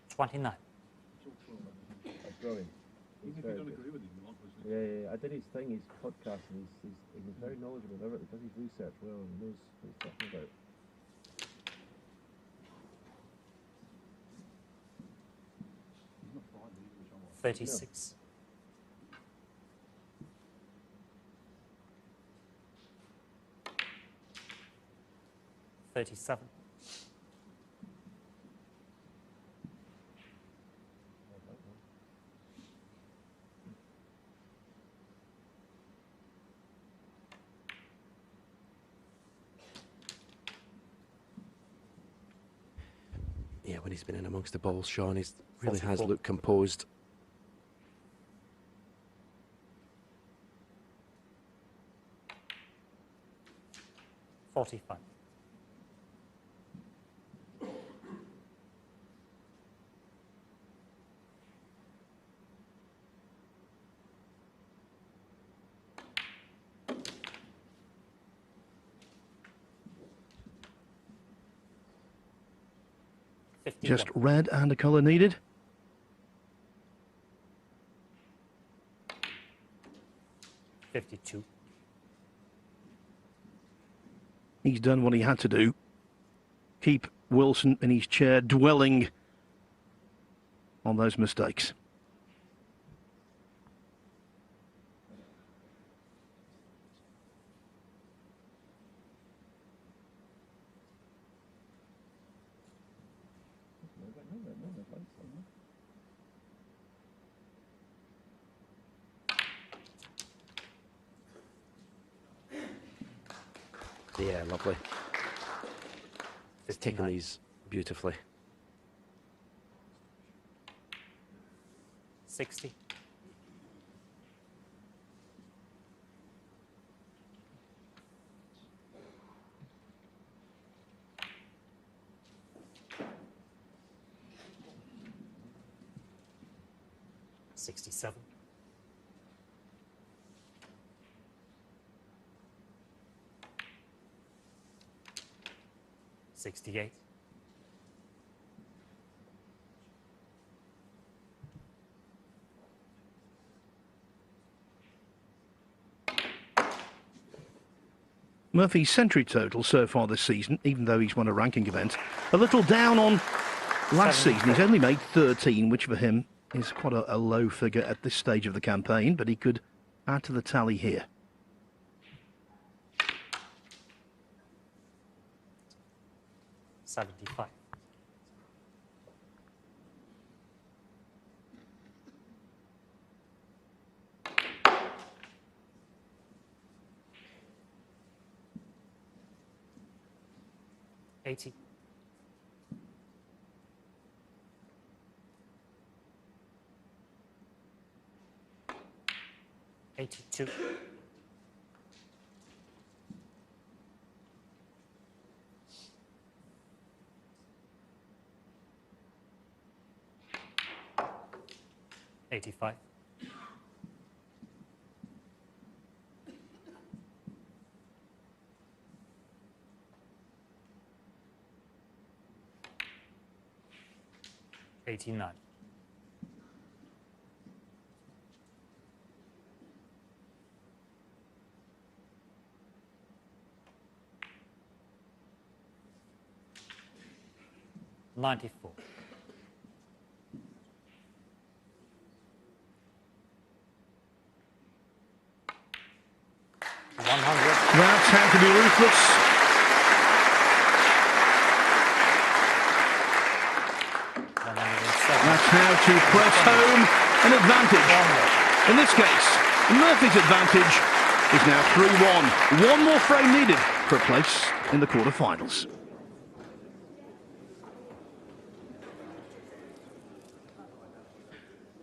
29. That's brilliant. Even if you don't agree with him, you want to listen. Yeah, I did his thing, his podcast, and he was very knowledgeable about it. He does his research well and knows what he's talking about. He's not frightened either, which I like. 36. No. 37. Yeah, when he's been in amongst the balls, Shaun, he really 44. has looked composed. $45. Just red and a colour needed. $52. He's done what he had to do. Keep Wilson in his chair dwelling on those mistakes. Yeah, lovely. He's taken these beautifully. 60. $67. 68. 'Murphy's century total so far this season, even though he's won a ranking event, a little down on last season. He's only made 13, which for him is quite a low figure at this stage of the campaign, but he could add to the tally here. $75. $80. 82. 85. 89. 94. 100. That's how to be ruthless. That's how to press home an advantage. In this case, Murphy's advantage is now 3-1. One more frame needed for a place in the quarter-finals.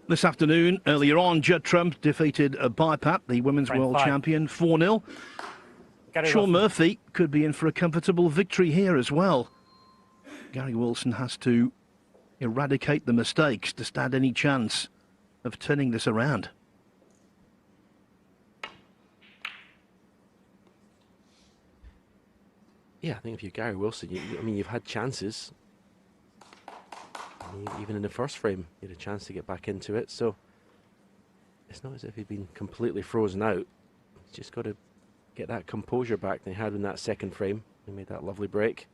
This afternoon, earlier on, Judd Trump defeated Bipat, the women's world champion, 4-0. Shaun Murphy could be in for a comfortable victory here as well. Gary Wilson has to eradicate the mistakes to stand any chance of turning this around. Yeah, I think if you're Gary Wilson, I mean, you've had chances. Even in the first frame, you had a chance to get back into it. So it's not as if he'd been completely frozen out. He's just got to get that composure back that he had in that second frame. He made that lovely break.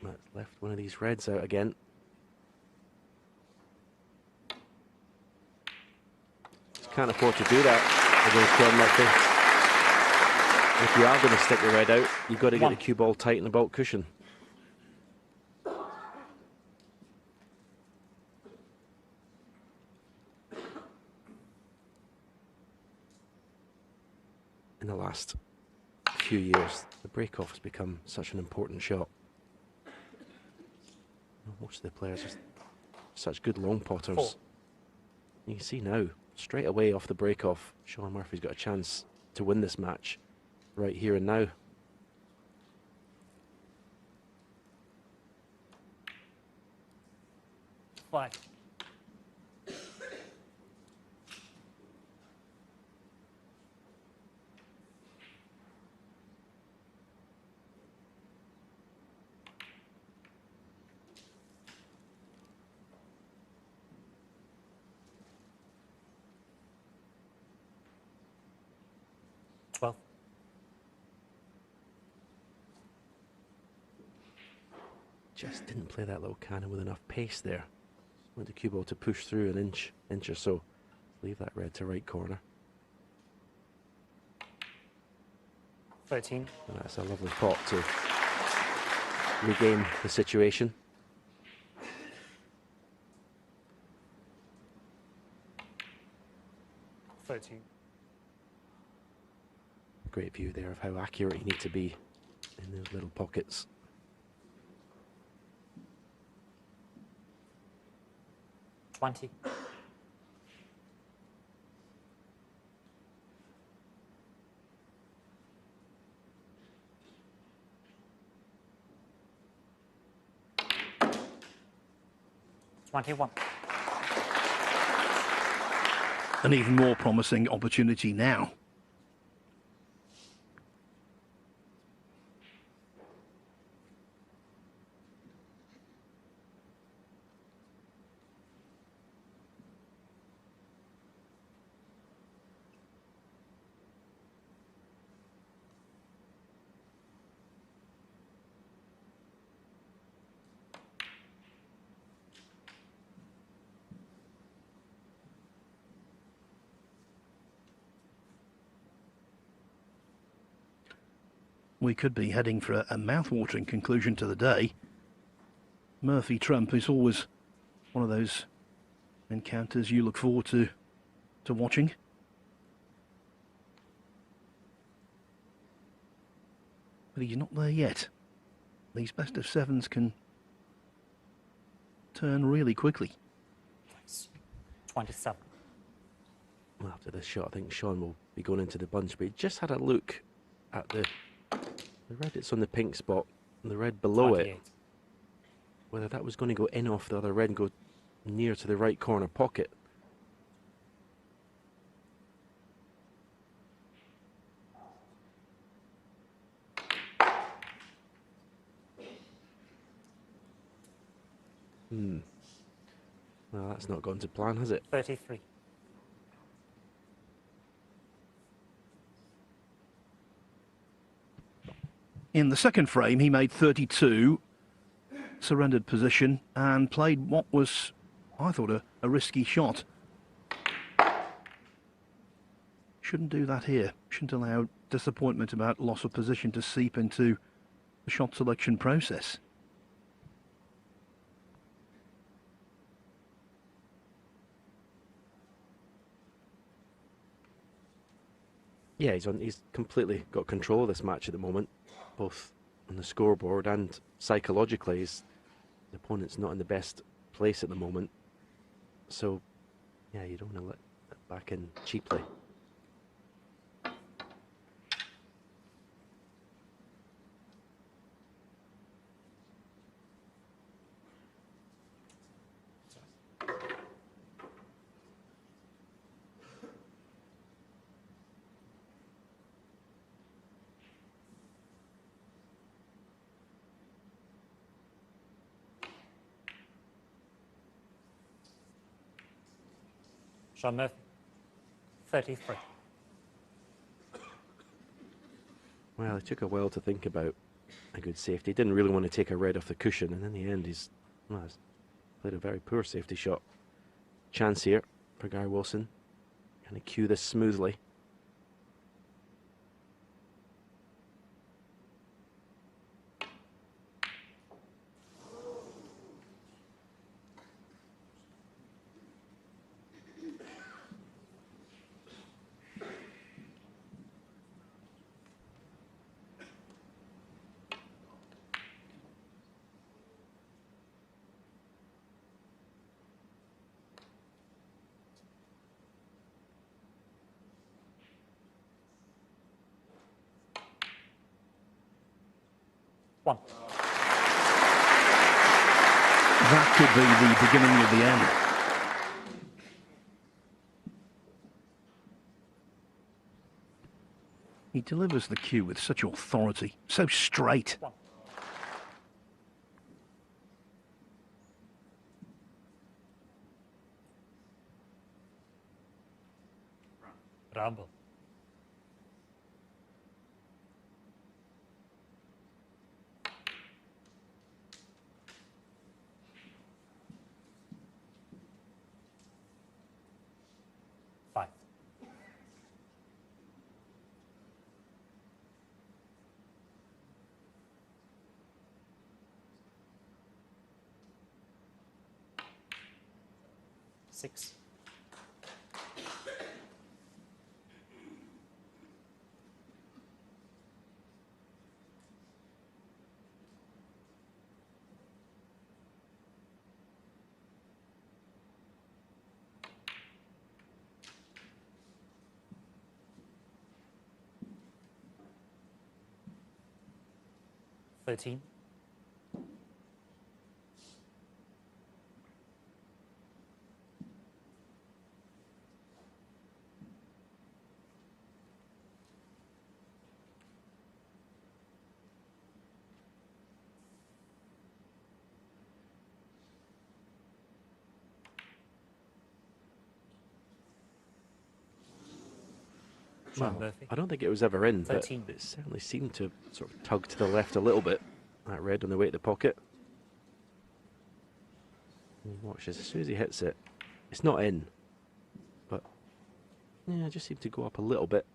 That's left one of these reds out again. Just can't afford to do that against Shaun Murphy. If you are going to stick the red out, you've got to get the cue ball tight in the baulk cushion. In the last few years, the break-off has become such an important shot. Most of the players are such good long potters. You can see now, straight away off the break-off, Shaun Murphy's got a chance to win this match right here and now. Flag. Just didn't play that little cannon with enough pace there. Want the cue ball to push through an inch or so. Leave that red to right corner. 13. And that's a lovely pot to regain the situation. Great view there of how accurate you need to be in those little pockets. $20. $21. An even more promising opportunity now. We could be heading for a mouth-watering conclusion to the day. Murphy-Trump is always one of those encounters you look forward to watching. But he's not there yet. These best of sevens can turn really quickly. 27. Well, after this shot, I think Shaun will be going into the bunch, but he just had a look at the red that's on the pink spot and the red below 28. it. Whether that was going to go in off the other red and go near to the right corner pocket. Well, that's not gone to plan, has it? 33. In the second frame, he made 32, surrendered position, and played what was, I thought, a risky shot. Shouldn't do that here. Shouldn't allow disappointment about loss of position to seep into the shot selection process. Yeah, he's completely got control of this match at the moment, both on the scoreboard and psychologically. The opponent's not in the best place at the moment, so yeah, you don't want to let that back in cheaply. Shaun Murphy, 33. Well, it took a while to think about a good safety. He didn't really want to take a red off the cushion, and in the end, he's played a very poor safety shot. Chance here for Gary Wilson. Can he cue this smoothly? One. That could be the beginning of the end. He delivers the cue with such authority, so straight. One. Ramble. Five. Six. $13. Shaun Murphy. I don't think it was ever in, but 13. it certainly seemed to sort of tug to the left a little bit. That red on the way to the pocket. And watch this, as soon as he hits it, it's not in, but yeah, it just seemed to go up a little bit.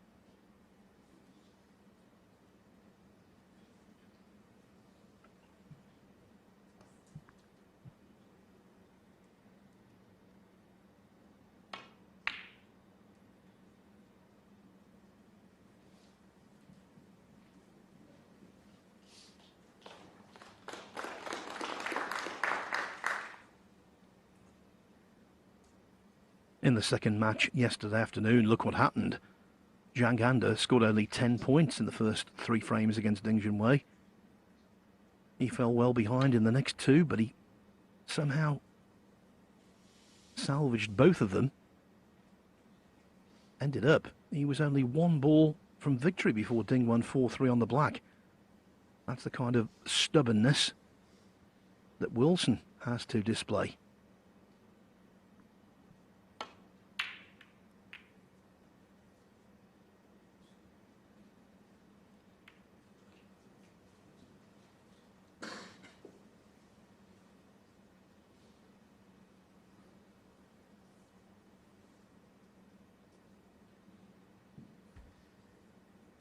In the second match yesterday afternoon, look what happened. Zhang Anda scored only 10 points in the first 3 frames against Ding Junhui. He fell well behind in the next 2, but he somehow salvaged both of them. Ended up, he was only 1 ball from victory before Ding won 4-3 on the black. That's the kind of stubbornness that Wilson has to display.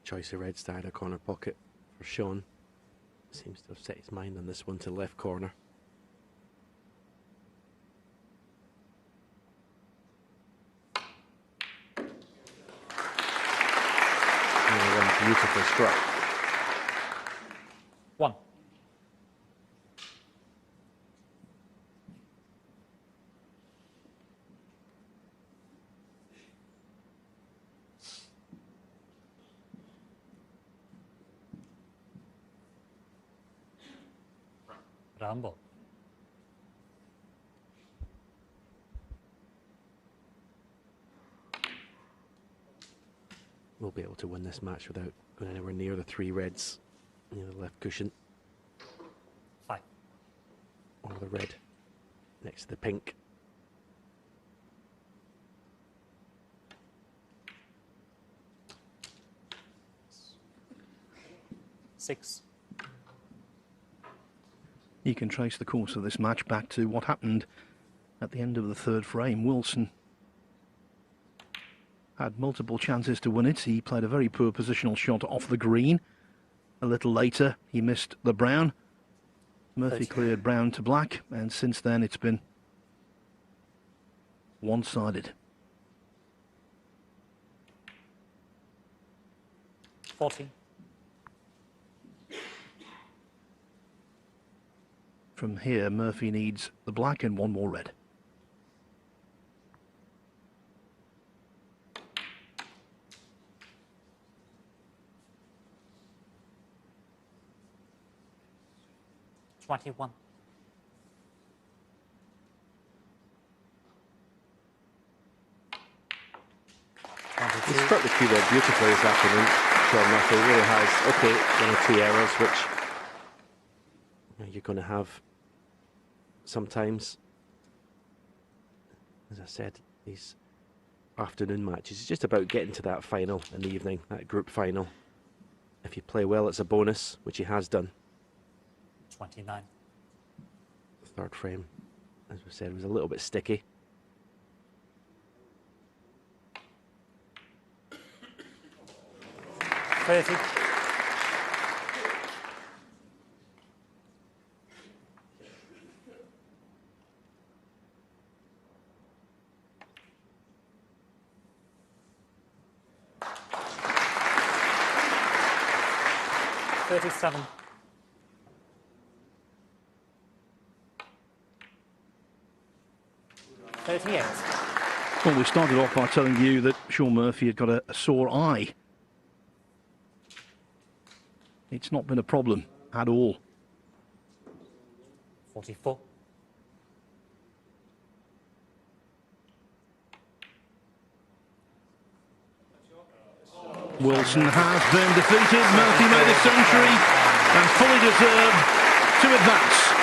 Choice of red side, a corner pocket for Shaun. Seems to have set his mind on this one to left corner. beautifully struck. 1. Rumble. We'll be able to win this match without going anywhere near the 3 reds near the left cushion. 5. Or the red next to the pink. 6. You can trace the course of this match back to what happened at the end of the 3rd frame. Wilson had multiple chances to win it. He played a very poor positional shot off the green. A little later, he missed the brown. Murphy cleared brown to black, and since then it's been one-sided. 14. From here, Murphy needs the black and 1 more red. He struck the key there beautifully this afternoon. Shaun Murphy really has. Okay, 1 or 2 errors, which you're going to have sometimes. As I said, these afternoon matches, it's just about getting to that final in the evening, that group final. If you play well, it's a bonus, which he has done. 29. The 3rd frame, as we said, was a little bit sticky. Thirty. $37. $38. Well, we started off by telling you that Shaun Murphy had got a sore eye. It's not been a problem at all. 44. Wilson has been defeated. Murphy made a century and fully deserved to advance.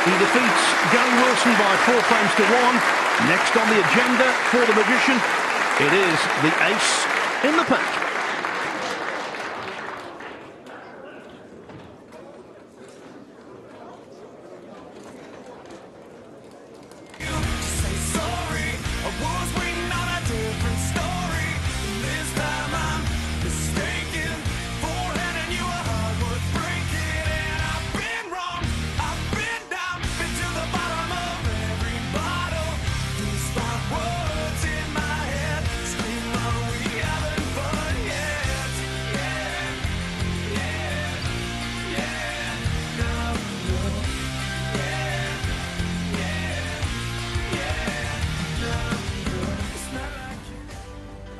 He defeats Gary Wilson by 4 frames to 1. Next on the agenda for the Magician, it is the ace in the pack.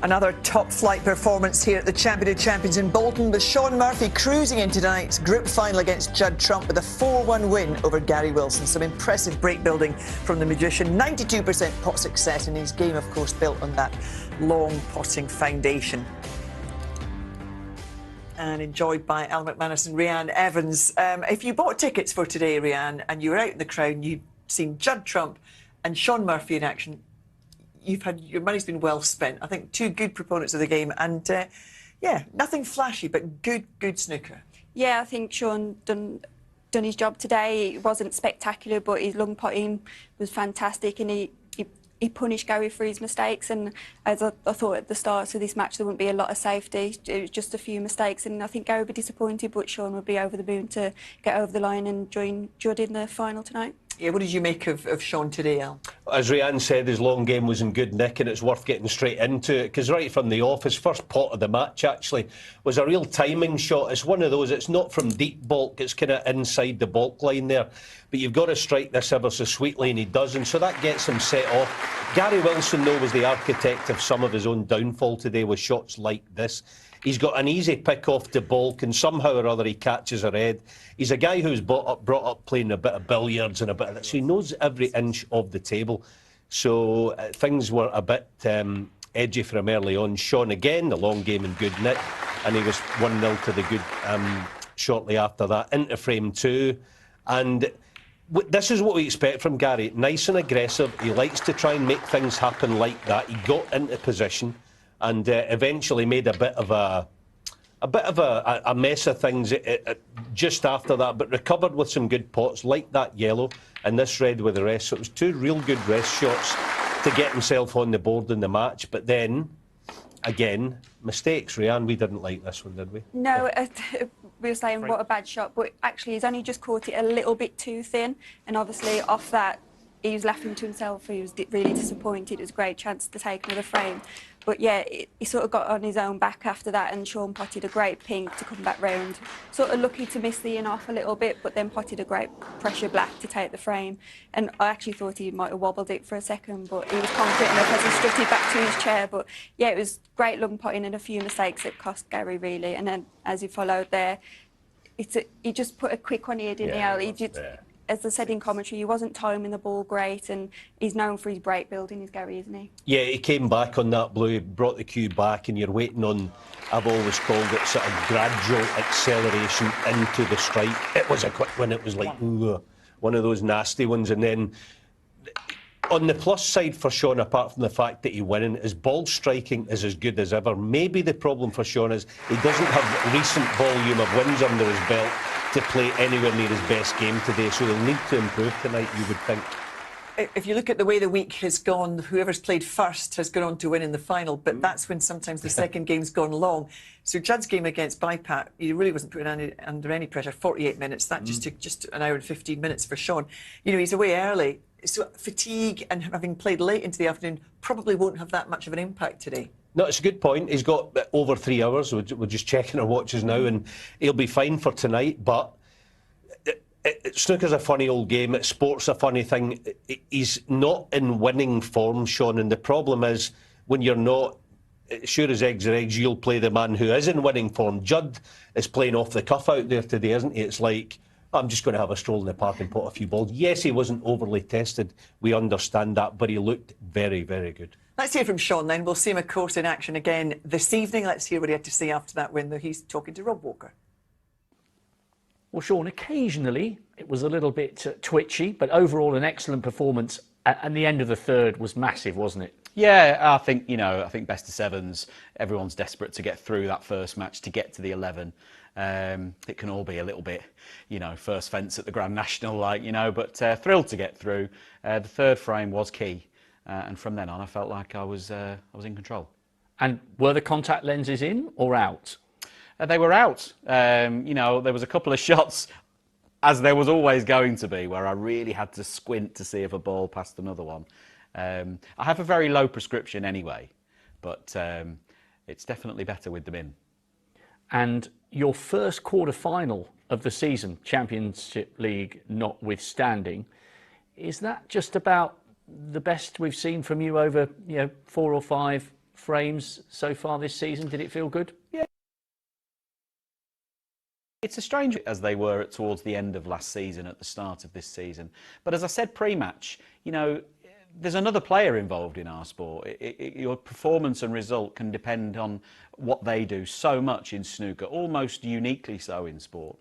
Another top-flight performance here at the Champion of Champions in Bolton, with Shaun Murphy cruising into tonight's group final against Judd Trump with a 4-1 win over Gary Wilson. Some impressive break building from the Magician. 92% pot success, and his game, of course, built on that long potting foundation. And enjoyed by Al McManus and Rhiann Evans. If you bought tickets for today, Rhiann, and you were out in the crowd, you'd seen Judd Trump and Shaun Murphy in action, your money's been well spent. I think 2 good proponents of the game, and yeah, nothing flashy, but good snooker. Yeah, I think Shaun done his job today. It wasn't spectacular, but his long potting was fantastic, and he punished Gary for his mistakes. And as I thought at the start of this match, there wouldn't be a lot of safety. It was just a few mistakes, and I think Gary would be disappointed, but Shaun would be over the moon to get over the line and join Judd in the final tonight. Yeah, what did you make of Shaun today, Al? As Rhiann said, his long game was in good nick, and it's worth getting straight into it, because right from the off, his first pot of the match actually was a real timing shot. It's one of those, it's not from deep baulk, it's kind of inside the baulk line there, but you've got to strike this ever so sweetly, and he does, and so that gets him set off. Gary Wilson, though, was the architect of some of his own downfall today with shots like this. He's got an easy pick off to baulk, and somehow or other he catches her head. He's a guy who's brought up playing a bit of billiards and a bit of that, so he knows every inch of the table. So things were a bit edgy for him early on. Shaun again, the long game in good nick, and he was 1-0 to the good shortly after that, into frame 2. And this is what we expect from Gary. Nice and aggressive. He likes to try and make things happen like that. He got into position and eventually made a bit of a mess of things just after that, but recovered with some good pots like that yellow and this red with the rest. So it was 2 real good rest shots to get himself on the board in the match. But then, again, mistakes. Rhiann, we didn't like this one, did we? No, we were saying what a bad shot, but actually he's only just caught it a little bit too thin, and obviously off that he was laughing to himself. He was really disappointed. It was a great chance to take another frame. But yeah, he sort of got on his own back after that, and Shaun potted a great pink to come back round. Sort of lucky to miss the in off a little bit, but then potted a great pressure black to take the frame. And I actually thought he might have wobbled it for a second, but he was confident enough as he strutted back to his chair. But yeah, it was great long potting and a few mistakes that cost Gary really. And then as he followed there, he just put a quick one here, didn't he? He did. As I said in commentary, he wasn't timing the ball great, and he's known for his break building, is Gary, isn't he? Yeah, he came back on that blue, brought the cue back, and you're waiting on, I've always called it, sort of gradual acceleration into the strike. It was a quick one, it was like, ooh, one of those nasty ones. And then, on the plus side for Shaun, apart from the fact that he winning, his ball striking is as good as ever. Maybe the problem for Shaun is he doesn't have recent volume of wins under his belt to play anywhere near his best game today, so they'll need to improve tonight, you would think. If you look at the way the week has gone, whoever's played first has gone on to win in the final, but that's when sometimes the second game's gone long. So Judd's game against Bypat, he really wasn't put under any pressure. 48 minutes, that just took just an hour and 15 minutes for Shaun. You know, he's away early, so fatigue and having played late into the afternoon probably won't have that much of an impact today. No, it's a good point. He's got over 3 hours. We're just checking our watches now, and he'll be fine for tonight. But snooker's a funny old game. Sport's a funny thing. He's not in winning form, Shaun, and the problem is when you're not, sure as eggs are eggs, you'll play the man who is in winning form. Judd is playing off the cuff out there today, isn't he? It's like, I'm just going to have a stroll in the park and pot a few balls. Yes, he wasn't overly tested. We understand that, but he looked very, very good. Let's hear from Shaun then. We'll see him, of course, in action again this evening. Let's hear what he had to say after that win, though. He's talking to Rob Walker. Well, Shaun, occasionally it was a little bit twitchy, but overall an excellent performance. And the end of the third was massive, wasn't it? Yeah, I think, I think best of sevens, everyone's desperate to get through that first match, to get to the 11. It can all be a little bit, first fence at the Grand National, but thrilled to get through. The third frame was key. And from then on, I felt like I was in control. And were the contact lenses in or out? They were out. There was a couple of shots, as there was always going to be, where I really had to squint to see if a ball passed another one. I have a very low prescription anyway, but it's definitely better with them in. And your first quarter-final of the season, Championship League notwithstanding, is that just about the best we've seen from you over 4 or 5 frames so far this season? Did it feel good? Yeah. It's a strange as they were towards the end of last season, at the start of this season. But as I said pre-match, there's another player involved in our sport. Your performance and result can depend on what they do so much in snooker, almost uniquely so in sport.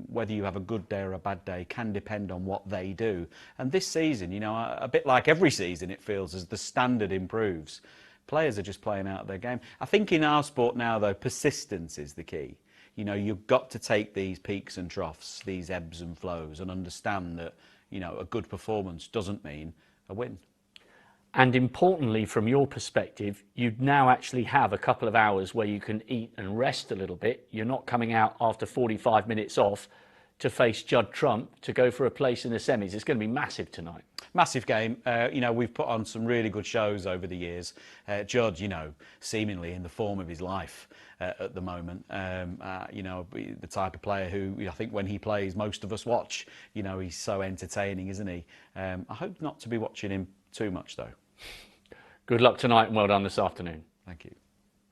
Whether you have a good day or a bad day can depend on what they do. And this season, a bit like every season, it feels as the standard improves, players are just playing out their game. I think in our sport now, though, persistence is the key. You've got to take these peaks and troughs, these ebbs and flows, and understand that, a good performance doesn't mean a win. And importantly, from your perspective, you now actually have a couple of hours where you can eat and rest a little bit. You're not coming out after 45 minutes off to face Judd Trump to go for a place in the semis. It's going to be massive tonight. Massive game. You know, we've put on some really good shows over the years. Judd, you know, seemingly in the form of his life at the moment. You know, the type of player who I think when he plays, most of us watch. You know, he's so entertaining, isn't he? I hope not to be watching him too much, though. Good luck tonight and well done this afternoon. Thank you.